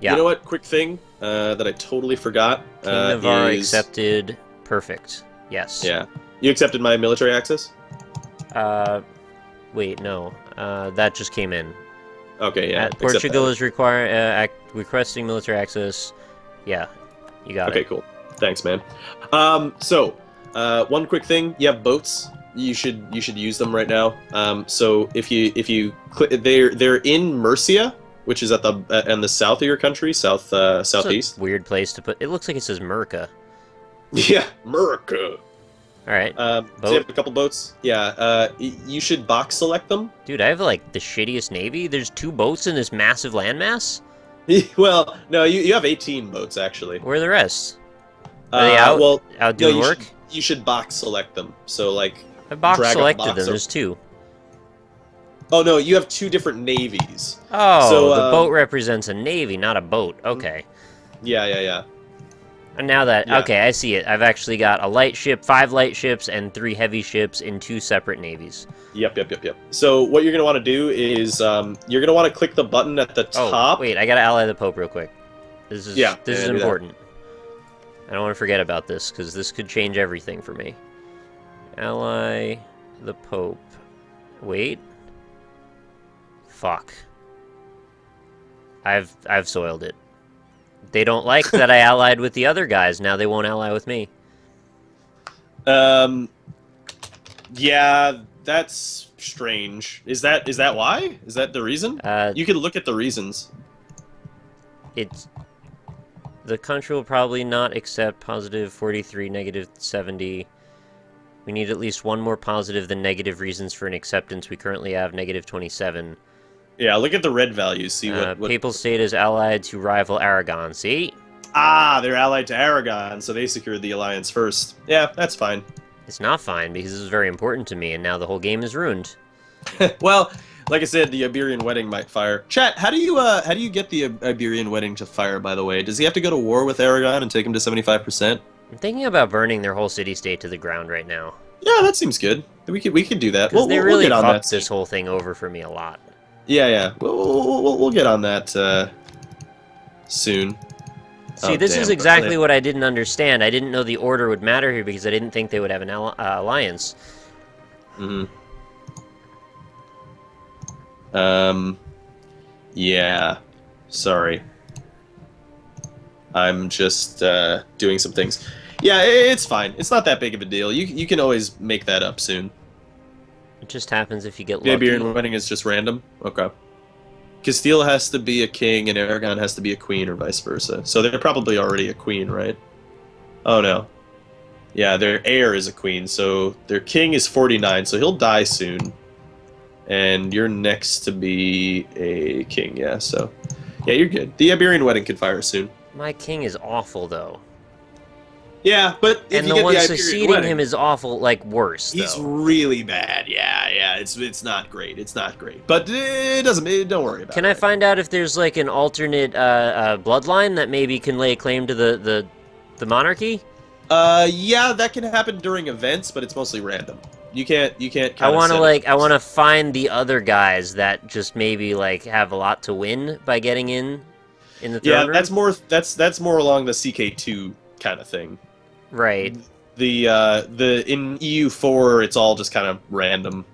Yeah. You know what? Quick thing that I totally forgot. King Navarre accepted. Perfect. Yes. Yeah. You accepted my military access? Wait, no. That just came in. Okay, yeah. Portugal is requesting military access. Yeah, you got it. Okay, cool. Thanks, man. So, one quick thing: you have boats. You should use them right now. So if you click, they're in Murcia, which is at the south of your country, southeast. It's a weird place to put. It looks like it says Murca. Yeah, Murca. All right. So you have a couple boats. Yeah. You should box select them. Dude, I have like the shittiest navy. There's 2 boats in this massive landmass. Well, no, you have 18 boats actually. Where are the rest? Are they out? Well, out doing work? You should box select them. So like. I box selected them. There's 2. Oh no, you have 2 different navies. Oh, so, the boat represents a navy, not a boat. Okay. Yeah. And now that okay, I see it. I've actually got a light ship, 5 light ships, and 3 heavy ships in 2 separate navies. Yep. So what you're gonna want to do is you're gonna want to click the button at the top. Oh, wait, I gotta ally the Pope real quick. This is important. I don't want to forget about this because this could change everything for me. Ally the Pope. Wait. Fuck. I've soiled it. They don't like that I allied with the other guys. Now they won't ally with me. Yeah, that's strange. Is that why? Is that the reason? You can look at the reasons. The country will probably not accept positive 43, negative 70. We need at least 1 more positive than negative reasons for an acceptance. We currently have negative 27. Yeah, look at the red values. See what Papal state is allied to rival Aragon. See? Ah, they're allied to Aragon, so they secured the alliance first. Yeah, that's fine. It's not fine because this is very important to me, and now the whole game is ruined. Well, like I said, the Iberian wedding might fire. Chat, how do you get the Iberian wedding to fire? By the way, does he have to go to war with Aragon and take him to 75%? I'm thinking about burning their whole city-state to the ground right now. Yeah, that seems good. We could do that. Because they really get on fucked that this whole thing over for me a lot. Yeah, yeah. We'll get on that soon. See, Oh, this is damn. exactly what I didn't understand. I didn't know the order would matter here because I didn't think they would have an alliance. Mm-hmm. Yeah. Sorry. I'm just doing some things. Yeah, it's fine. It's not that big of a deal. You can always make that up soon. It just happens if you get The lucky. Iberian wedding is just random? Okay. Castile has to be a king and Aragon has to be a queen or vice versa. So they're probably already a queen, right? Oh no. Yeah, their heir is a queen, so their king is 49, so he'll die soon. And you're next to be a king, yeah, so... Yeah, you're good. The Iberian wedding could fire soon. My king is awful, though. Yeah, but if and you the get one the Iberian succeeding wedding, him is awful, like, worse, he's though. really bad. Yeah, it's not great. It's not great. But it doesn't... don't worry about it. Can I find out if there's, like, an alternate bloodline that maybe can lay claim to the monarchy? Yeah, that can happen during events, but it's mostly random. You can't I want to find the other guys that just maybe, like, have a lot to win by getting in the throne room. that's more along the CK2 kind of thing. Right. The in EU4 it's all just kind of random.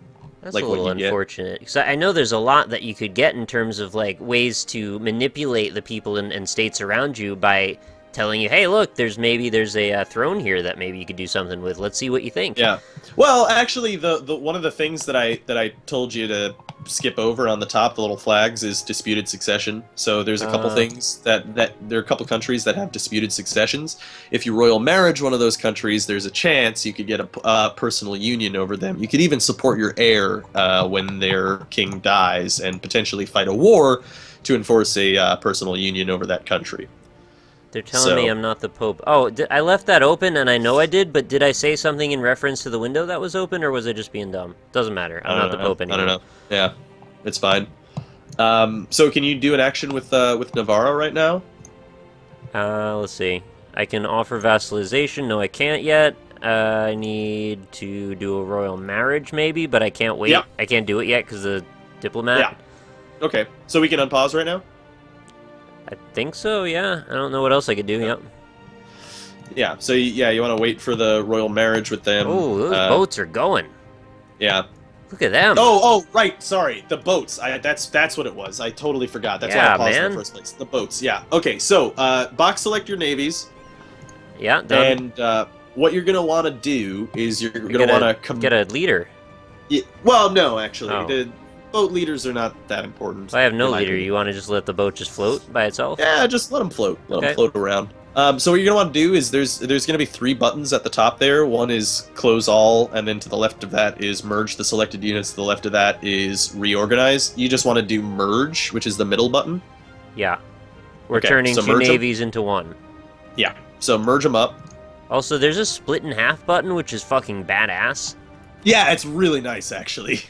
That's like a little unfortunate. Because I know there's a lot that you could get in terms of, like, ways to manipulate the people and states around you by telling you, hey, look, there's a throne here that maybe you could do something with. Let's see what you think. Yeah. Well, actually, the one of the things that I told you to skip over on the top, the little flags, is disputed succession. So there's a couple things that there are a couple countries that have disputed successions. If you royal marriage one of those countries, there's a chance you could get a personal union over them. You could even support your heir when their king dies and potentially fight a war to enforce a personal union over that country. They're telling me I'm not the Pope. Oh, I left that open, and I know I did, but did I say something in reference to the window that was open, or was I just being dumb? Doesn't matter. I'm not the Pope anymore. I don't know. Yeah, it's fine. So can you do an action with Navarro right now? Let's see. I can offer vassalization. No, I can't yet. I need to do a royal marriage, maybe, but I can't wait. Yep. I can't do it yet because the diplomat. Yeah. Okay, so we can unpause right now? I think so, yeah. I don't know what else I could do, yep. Yeah, so you want to wait for the royal marriage with them. Oh, those boats are going. Yeah. Look at them. Oh, right, sorry. The boats. That's what it was. I totally forgot. That's why I paused in the first place. The boats, yeah. Okay, so, box select your navies. Yeah, done. And, what you're going to want to do is you're going to want to... Get a leader. Yeah, well, no, actually. Oh. The boat leaders are not that important. If I have no leader, you want to just let the boat just float by itself? Yeah, just let them float. Let them float around. So what you're going to want to do is there's going to be 3 buttons at the top there. One is close all, and then to the left of that is merge the selected units. To the left of that is reorganize. You just want to do merge, which is the middle button. Yeah. We're turning 2 navies into 1. Yeah. So merge them up. Also, there's a split in half button, which is fucking badass. Yeah, it's really nice, actually.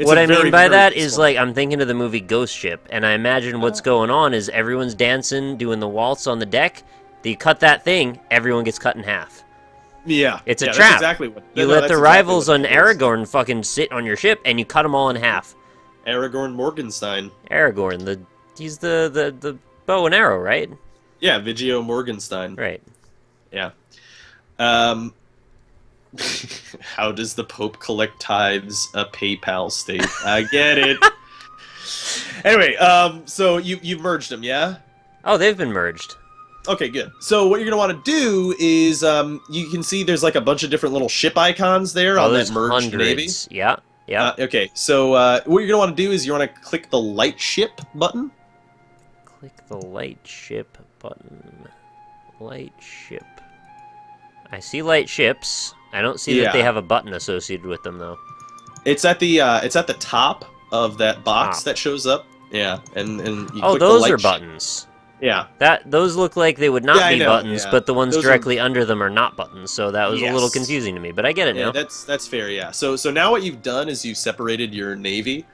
What I mean by that is, like, I'm thinking of the movie Ghost Ship, and I imagine what's going on is everyone's dancing, doing the waltz on the deck. You cut that thing, everyone gets cut in half. Yeah. It's a trap. That's exactly what... You let the rivals on Aragorn fucking sit on your ship, and you cut them all in half. Aragorn Morgenstein. Aragorn, he's the bow and arrow, right? Yeah, Vigio Morgenstein. Right. Yeah. How does the Pope collect tithes? A PayPal state. I get it. Anyway, so you've merged them, yeah? Oh, they've been merged. Okay, good. So what you're going to want to do is, you can see there's like a bunch of different little ship icons there on that merged navy. Yeah, yeah. Okay, so what you're going to want to do is you want to click the light ship button. Click the light ship button. Light ship. I see light ships. I don't see that they have a button associated with them, though. It's at the top of that box that shows up. Yeah, and you click those are buttons. Yeah. Those look like they would not be buttons, but the ones those directly under them are not buttons, so that was a little confusing to me, but I get it now. That's fair, yeah. So now what you've done is you've separated your navy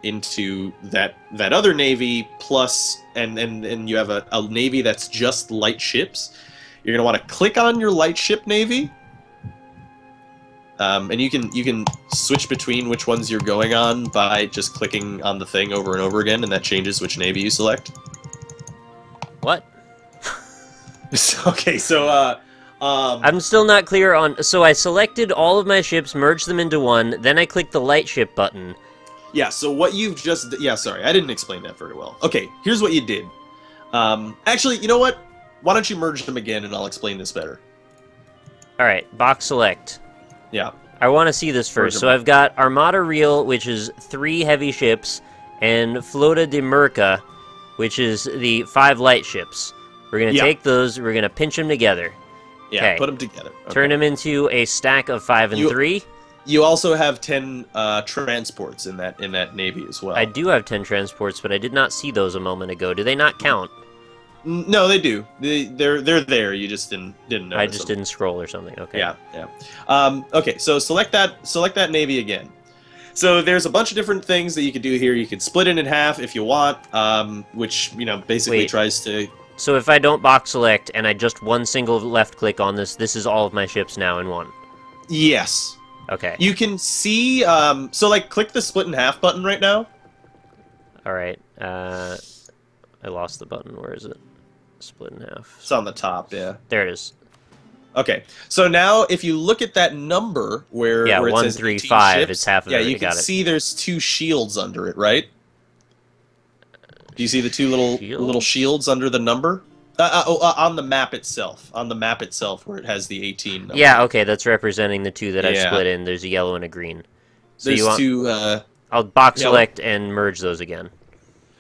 into that other navy plus and you have a navy that's just light ships. You're going to want to click on your light ship navy. And you can switch between which ones you're going on by just clicking on the thing over and over again, and that changes which navy you select. What? Okay, so I'm still not clear on. So I selected all of my ships, merged them into one, then I clicked the light ship button. yeah. So what you've just sorry, I didn't explain that very well. Okay, here's what you did. Actually, you know what? Why don't you merge them again, and I'll explain this better. All right, box select. Yeah. I want to see this first. So I've got Armada Real, which is 3 heavy ships, and Flota de Merca, which is the 5 light ships. We're going to take those, we're going to pinch them together. Yeah, put them together. Okay. Turn them into a stack of 5 and 3. You also have 10 transports in that navy as well. I do have 10 transports, but I did not see those a moment ago. Do they not count? No, they do. They're there. You just didn't notice. I just didn't scroll or something. Okay. Yeah. Okay, so select that navy again. So there's a bunch of different things that you could do here. You could split it in half if you want, which basically tries to. So if I don't box select and I just one single left click on this, this is all of my ships now in one. Yes. Okay. You can see. So click the split in half button right now. All right. I lost the button. Where is it? Split in half. It's on the top. Yeah. There it is. Okay. So now, if you look at that number where it 1, says 3, 5, it's half of it. Yeah, you can see there's 2 shields under it, right? Do you see the 2 little shields under the number? On the map itself. On the map itself, where it has the 18 number. Yeah. Okay, that's representing the 2 that I've split in. There's a yellow and a green. So there's 2. I'll box select and merge those again.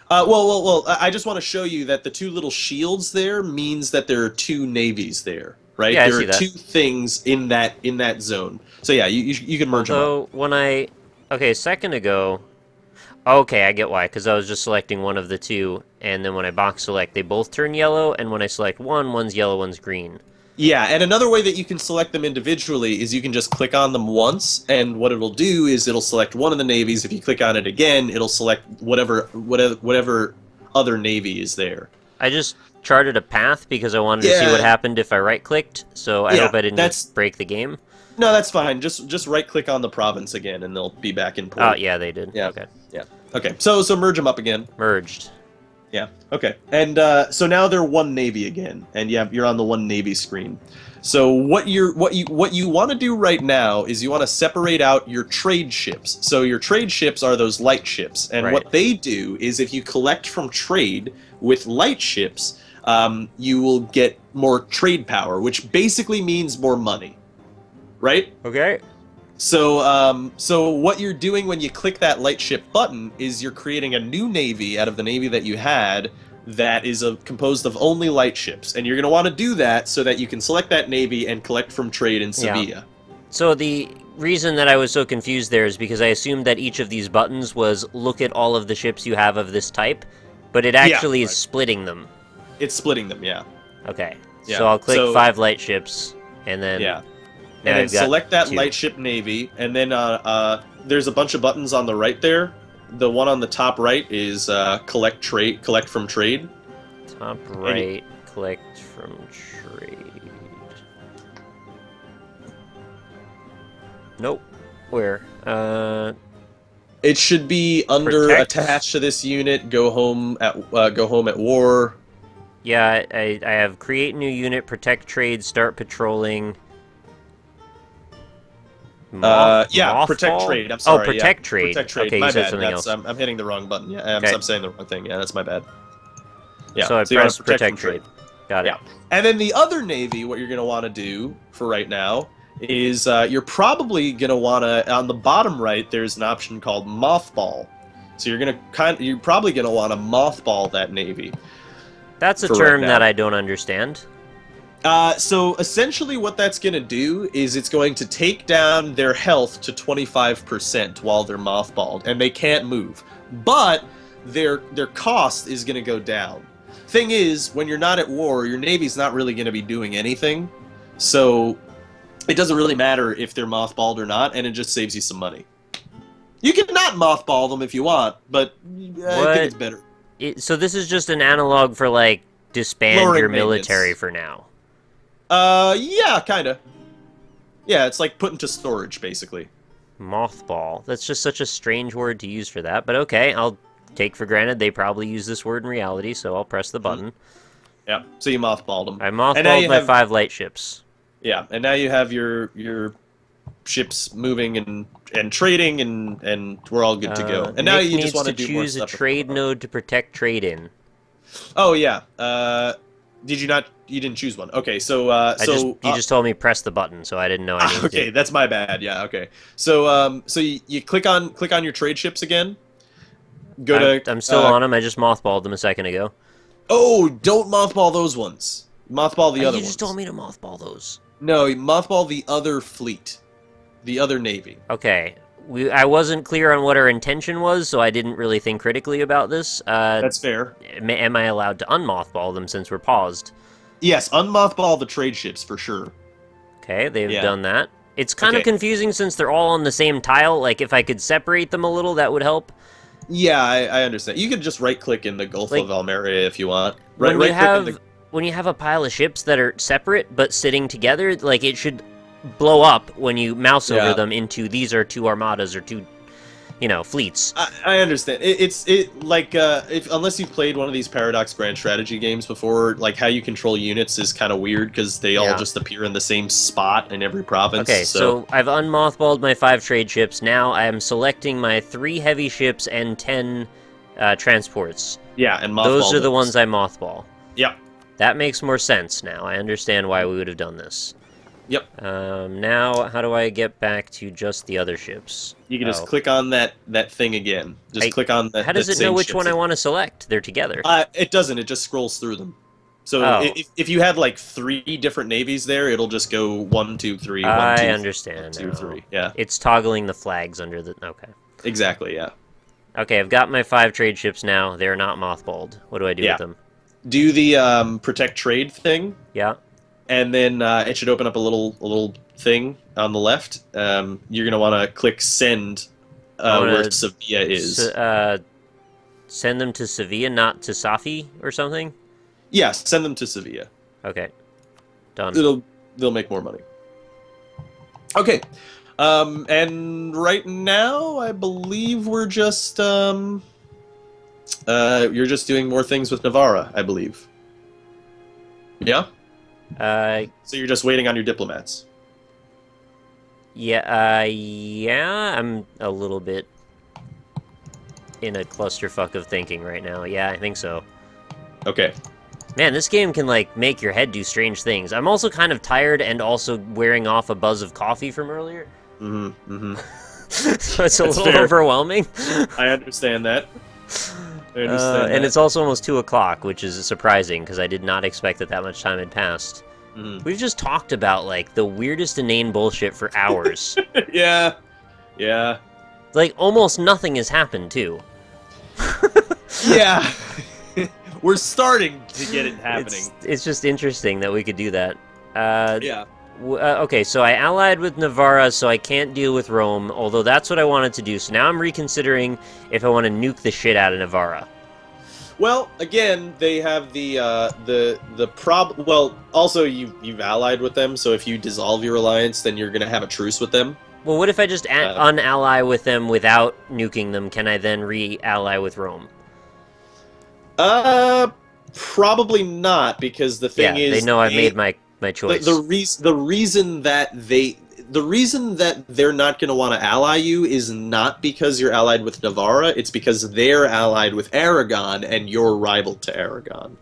Well, I just want to show you that the 2 little shields there means that there are 2 navies there, right? Yeah, there I see are that. 2 things in that zone. So yeah, you can merge them up. So when a second ago, okay, I get why, because I was just selecting one of the 2, and then when I box select, they both turn yellow, and when I select one, one's yellow, one's green. Yeah, and another way that you can select them individually is you can just click on them once, and what it'll do is it'll select one of the navies. If you click on it again, it'll select whatever other navy is there. I just charted a path because I wanted to see what happened if I right-clicked, so I hope I didn't just break the game. No, that's fine. Just right-click on the province again, and they'll be back in port. Oh, yeah, they did. Yeah. Okay. Yeah. Okay. So merge them up again. Merged. Yeah. Okay. And so now they're 1 navy again, and you're on the 1 navy screen. So what you want to do right now is you want to separate out your trade ships. So your trade ships are those light ships, and what they do is if you collect from trade with light ships, you will get more trade power, which basically means more money, right? Okay. So what you're doing when you click that light ship button is you're creating a new navy out of the navy that you had that is composed of only light ships, and you're going to want to do that so that you can select that navy and collect from trade in Sevilla. Yeah. So the reason that I was so confused there is because I assumed that each of these buttons was look at all of the ships you have of this type, but it actually is splitting them. It's splitting them, yeah. Okay. Yeah. So I'll click 5 light ships, and then... Yeah. And then select that 2 light ship navy, and then there's a bunch of buttons on the right there. The one on the top right is collect from trade. Top right, collect from trade. Nope. Where? It should be under attached to this unit. Go home at war. Yeah, I have create new unit, protect trade, start patrolling. Protect trade. I'm sorry. Oh, protect trade. Protect trade. Okay, my you said bad. something else. I'm hitting the wrong button. Yeah, I'm saying the wrong thing. Yeah, that's my bad. Yeah. So I press protect trade. Got it. Yeah. And then the other navy, what you're going to want to do for right now is you're probably going to want to, on the bottom right, there's an option called mothball. So you're probably going to want to mothball that navy. That's a term that I don't understand. So essentially what that's going to do is it's going to take down their health to 25% while they're mothballed, and they can't move. But their cost is going to go down. Thing is, when you're not at war, your navy's not really going to be doing anything. So it doesn't really matter if they're mothballed or not, and it just saves you some money. You can not mothball them if you want, but I think it's better. So this is just an analog for, like, disband your military for now. Yeah, kinda. Yeah, it's like put into storage, basically. Mothball. That's just such a strange word to use for that, but okay, I'll take for granted they probably use this word in reality, so I'll press the button. Yeah, so you mothballed them. I mothballed my 5 light ships. Yeah, and now you have your ships moving and trading, and we're all good to go. And now Nick you just needs want to to do more choose a stuff. trade node to protect trade in. Oh yeah. Did you not? You didn't choose one. Okay, so You just told me press the button, so I didn't know I needed okay, to. that's my bad. Yeah. Okay. So so you click on your trade ships again. I'm still on them. I just mothballed them a second ago. Oh, don't mothball those ones. Mothball the other ones. You just told me to mothball those. No, you mothball the other fleet, the other navy. Okay. I wasn't clear on what our intention was, so I didn't really think critically about this. That's fair. Am I allowed to unmothball them since we're paused? Yes, unmothball the trade ships for sure. Okay, they've done that. It's kind of confusing since they're all on the same tile. Like, if I could separate them a little, that would help. Yeah, I understand. You could just right-click in the Gulf of Almeria if you want. When you have a pile of ships that are separate but sitting together, like, it should blow up when you mouse over them into these are 2 armadas or 2, fleets. I understand. It's like unless you've played one of these Paradox Grand Strategy games before, like how you control units is kind of weird because they all just appear in the same spot in every province. Okay, so I've unmothballed my 5 trade ships. Now I am selecting my 3 heavy ships and 10 transports. Yeah, and those are the ones I mothball. Yep. That makes more sense now. I understand why we would have done this. Yep. Now, how do I get back to just the other ships? You can just click on that thing again. Just click on that. How does it know which one I want to select? They're together. It doesn't. It just scrolls through them. So if you had like 3 different navies there, it'll just go 1, 2, 3. 1, 2, I understand. 1, 2, 3. Yeah. It's toggling the flags under the. Okay. Exactly. Yeah. Okay, I've got my 5 trade ships now. They're not mothballed. What do I do with them? Do the protect trade thing. Yeah. And then it should open up a little thing on the left. You're gonna want to click send where Sevilla is. Send them to Sevilla, not to Safi or something. Yeah, send them to Sevilla. Okay, done. They'll make more money. Okay, and right now I believe we're just you're just doing more things with Navarra, I believe. Yeah. So you're just waiting on your diplomats. Yeah, I'm a little bit in a clusterfuck of thinking right now. Yeah, I think so. Okay. Man, this game can, like, make your head do strange things. I'm also kind of tired and also wearing off a buzz of coffee from earlier. Mm-hmm. So it's a little overwhelming. I understand that. And it's also almost 2 o'clock, which is surprising, because I did not expect that much time had passed. Mm-hmm. We've just talked about, like, the weirdest inane bullshit for hours. Yeah. Yeah. Like, almost nothing has happened, too. Yeah. We're starting to get it happening. It's just interesting that we could do that. Yeah. Okay, so I allied with Navarra, so I can't deal with Rome, although that's what I wanted to do. So now I'm reconsidering if I want to nuke the shit out of Navarra. Well, again, they have well, also you've allied with them, so if you dissolve your alliance, then you're gonna have a truce with them. Well, what if I just unally with them without nuking them? Can I then re-ally with Rome? Probably not, because the thing is, they know I've made my choice. The reason that they're not going to want to ally you is not because you're allied with Navarra, it's because they're allied with Aragon and you're rival to Aragon.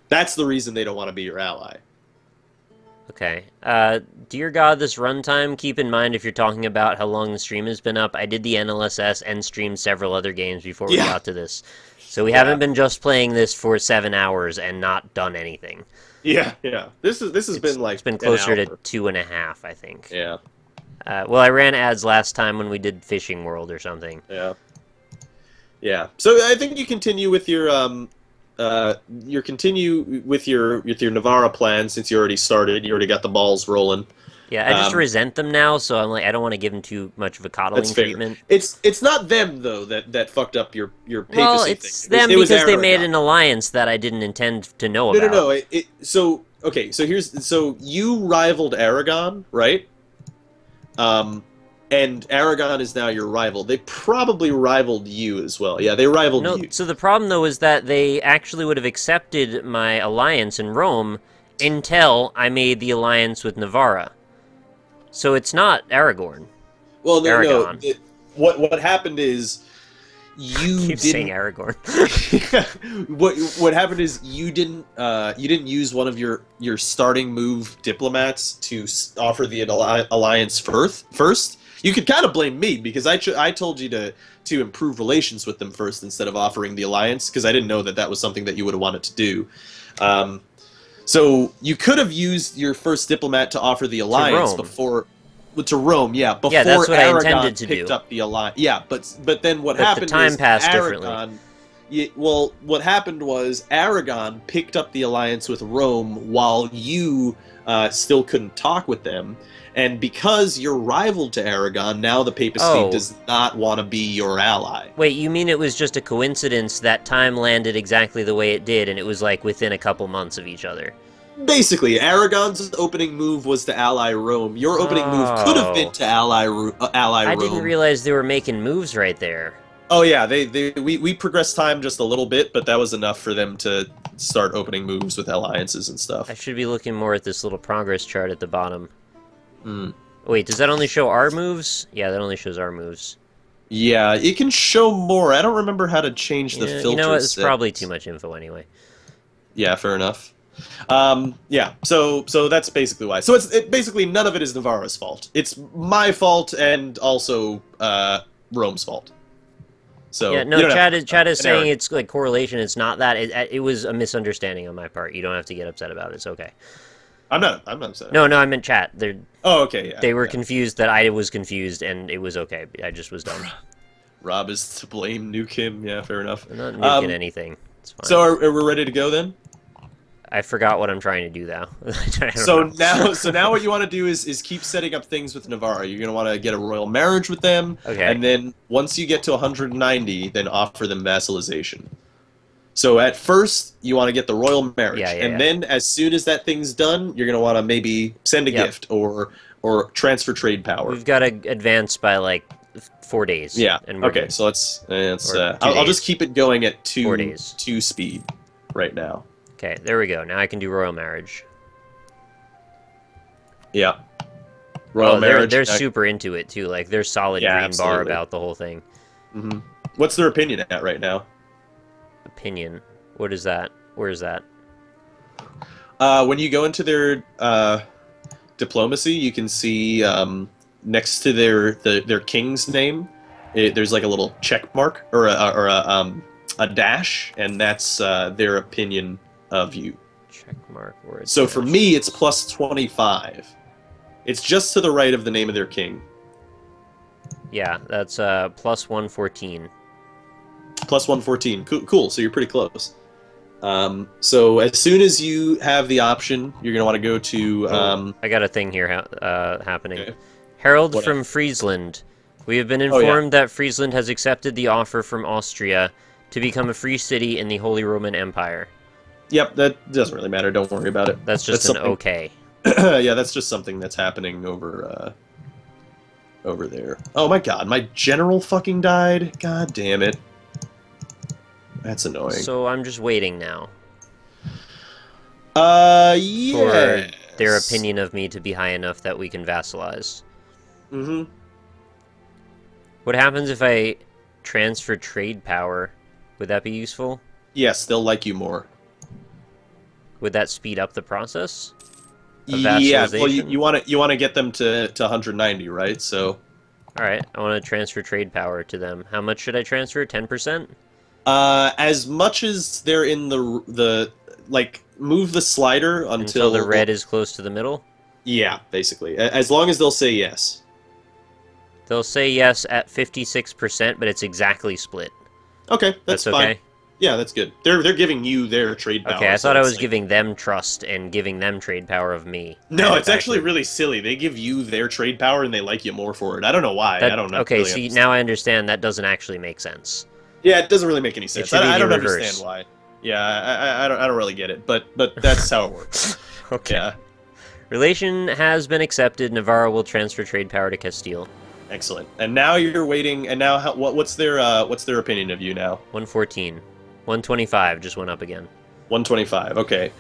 That's the reason they don't want to be your ally. Okay. Dear God, this runtime, keep in mind if you're talking about how long the stream has been up, I did the NLSS and streamed several other games before we got to this. So we haven't been just playing this for 7 hours and not done anything. Yeah, yeah. This has been like it's been closer to 2.5, I think. Yeah. Well, I ran ads last time when we did Fishing World or something. Yeah. Yeah. So I think you continue with your Navarra plan since you already started. You already got the balls rolling. Yeah, I just resent them now, so I'm like, I don't want to give them too much of a coddling treatment. It's not them though that fucked up your papacy thing. Well, it's them because they made an alliance that I didn't intend to know about. No. So okay, so you rivaled Aragon, right? And Aragon is now your rival. They probably rivaled you as well. Yeah, they rivaled No, you. so the problem though is that they actually would have accepted my alliance in Rome until I made the alliance with Navarra. So it's not Aragorn. Well, no. Aragon. What happened is you Keep saying didn't. Aragorn. What happened is you didn't use one of your starting move diplomats to offer the alliance first. You could kind of blame me because I told you to improve relations with them first instead of offering the alliance because I didn't know that was something that you would have wanted to do. So you could have used your first diplomat to offer the alliance before. To Rome, yeah. Before that's what Aragon I intended to picked do. up the alliance, yeah. But then what But happened the time is passed Aragon. Well, what happened was Aragon picked up the alliance with Rome while you still couldn't talk with them, and because you're rival to Aragon, now the papacy does not want to be your ally. Wait, you mean it was just a coincidence that time landed exactly the way it did, and it was like within a couple months of each other? Basically, Aragon's opening move was to ally Rome. Your opening move could have been to ally Rome. I didn't realize they were making moves right there. Oh yeah, we progressed time just a little bit, but that was enough for them to start opening moves with alliances and stuff. I should be looking more at this little progress chart at the bottom. Hmm. Wait, does that only show our moves? Yeah, that only shows our moves. Yeah, it can show more. I don't remember how to change the filters. You know what? It's probably too much info anyway. Yeah, fair enough. Yeah, so that's basically why. So basically none of it is Navarro's fault. It's my fault and also Rome's fault. So yeah, no, Chad is saying it's like correlation. It's not that. It was a misunderstanding on my part. You don't have to get upset about it. It's okay. I'm not upset. No, I meant chat. Oh, okay, yeah. They were confused that I was confused, and it was okay. I just was dumb. Rob is to blame. Nuke him. Yeah, fair enough. I'm not nuking anything. It's fine. So are we ready to go then? I forgot what I'm trying to do now. So now what you want to do is keep setting up things with Navarra. You're going to want to get a royal marriage with them. Okay. And then once you get to 190, then offer them vassalization. So at first, you want to get the royal marriage. And then as soon as that thing's done, you're going to want to maybe send a gift or transfer trade power. We've got to advance by like 4 days. Yeah. And we're okay, good. so I'll just keep it going at 4 days. 2 speed right now. Okay, there we go. Now I can do royal marriage. Yeah. Royal marriage. They're super into it too. Like they're solid green absolutely. bar about the whole thing. Mm-hmm. What's their opinion at right now? Opinion. What is that? Where is that? When you go into their diplomacy, you can see next to their king's name, there's like a little check mark or a dash, and that's their opinion of you. Check mark. Where is so for me, it's plus 25. It's just to the right of the name of their king. Yeah, that's plus 114. Plus 114. Cool. So you're pretty close. So as soon as you have the option, you're going to want to go to... I got a thing here happening. Okay. Herald from Friesland. We have been informed that Friesland has accepted the offer from Austria to become a free city in the Holy Roman Empire. Yep, that doesn't really matter. Don't worry about it. That's just an okay. Yeah, that's just something that's happening over there. Oh my god, my general fucking died. God damn it. That's annoying. So I'm just waiting now. Yeah. For their opinion of me to be high enough that we can vassalize. Mm-hmm. What happens if I transfer trade power? Would that be useful? Yes, they'll like you more. Would that speed up the process? Yeah, well, you want to get them to 190, right? So. All right, I want to transfer trade power to them. How much should I transfer? 10%? As much as they're in the like, move the slider until the red is close to the middle. Yeah, basically, as long as they'll say yes. They'll say yes at 56%, but it's exactly split. Okay, that's okay. Fine. Yeah, that's good. They're giving you their trade power. Okay, I thought I was giving them trust and giving them trade power of me. No, it's actually really silly. They give you their trade power and they like you more for it. I don't know why. I don't know. Okay, really see, now I understand that doesn't actually make sense. Yeah, it doesn't really make any sense. I don't understand why. Yeah, I don't really get it, but that's how it works. Okay. Yeah, Relation has been accepted. Navarro will transfer trade power to Castile. excellent. And now you're waiting. And now, what's their opinion of you now? 114. 125 just went up again. 125. Okay.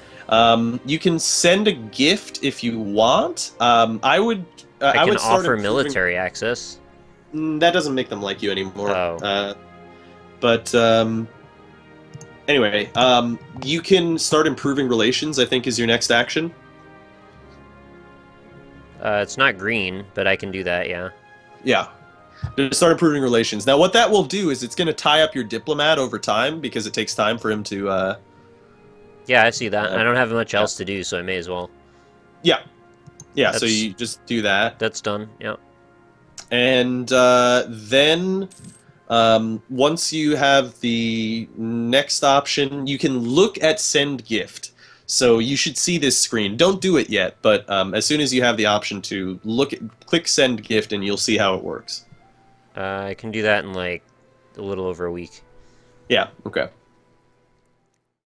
You can send a gift if you want. I would. I would can start offer improving. military access. That doesn't make them like you anymore. Oh. But anyway, you can start improving relations. I think is your next action. It's not green, but I can do that, yeah. Yeah. To start improving relations. Now, what that will do is it's going to tie up your diplomat over time because it takes time for him to. Yeah, I see that. I don't have much else to do, so I may as well. Yeah. Yeah. So That's- you just do that, That's done. Yeah. and then once you have the next option, you can look at send gift. So you should see this screen. Don't do it yet, but as soon as you have the option to click send gift, and you'll see how it works. I can do that in like a little over a week. Yeah. Okay.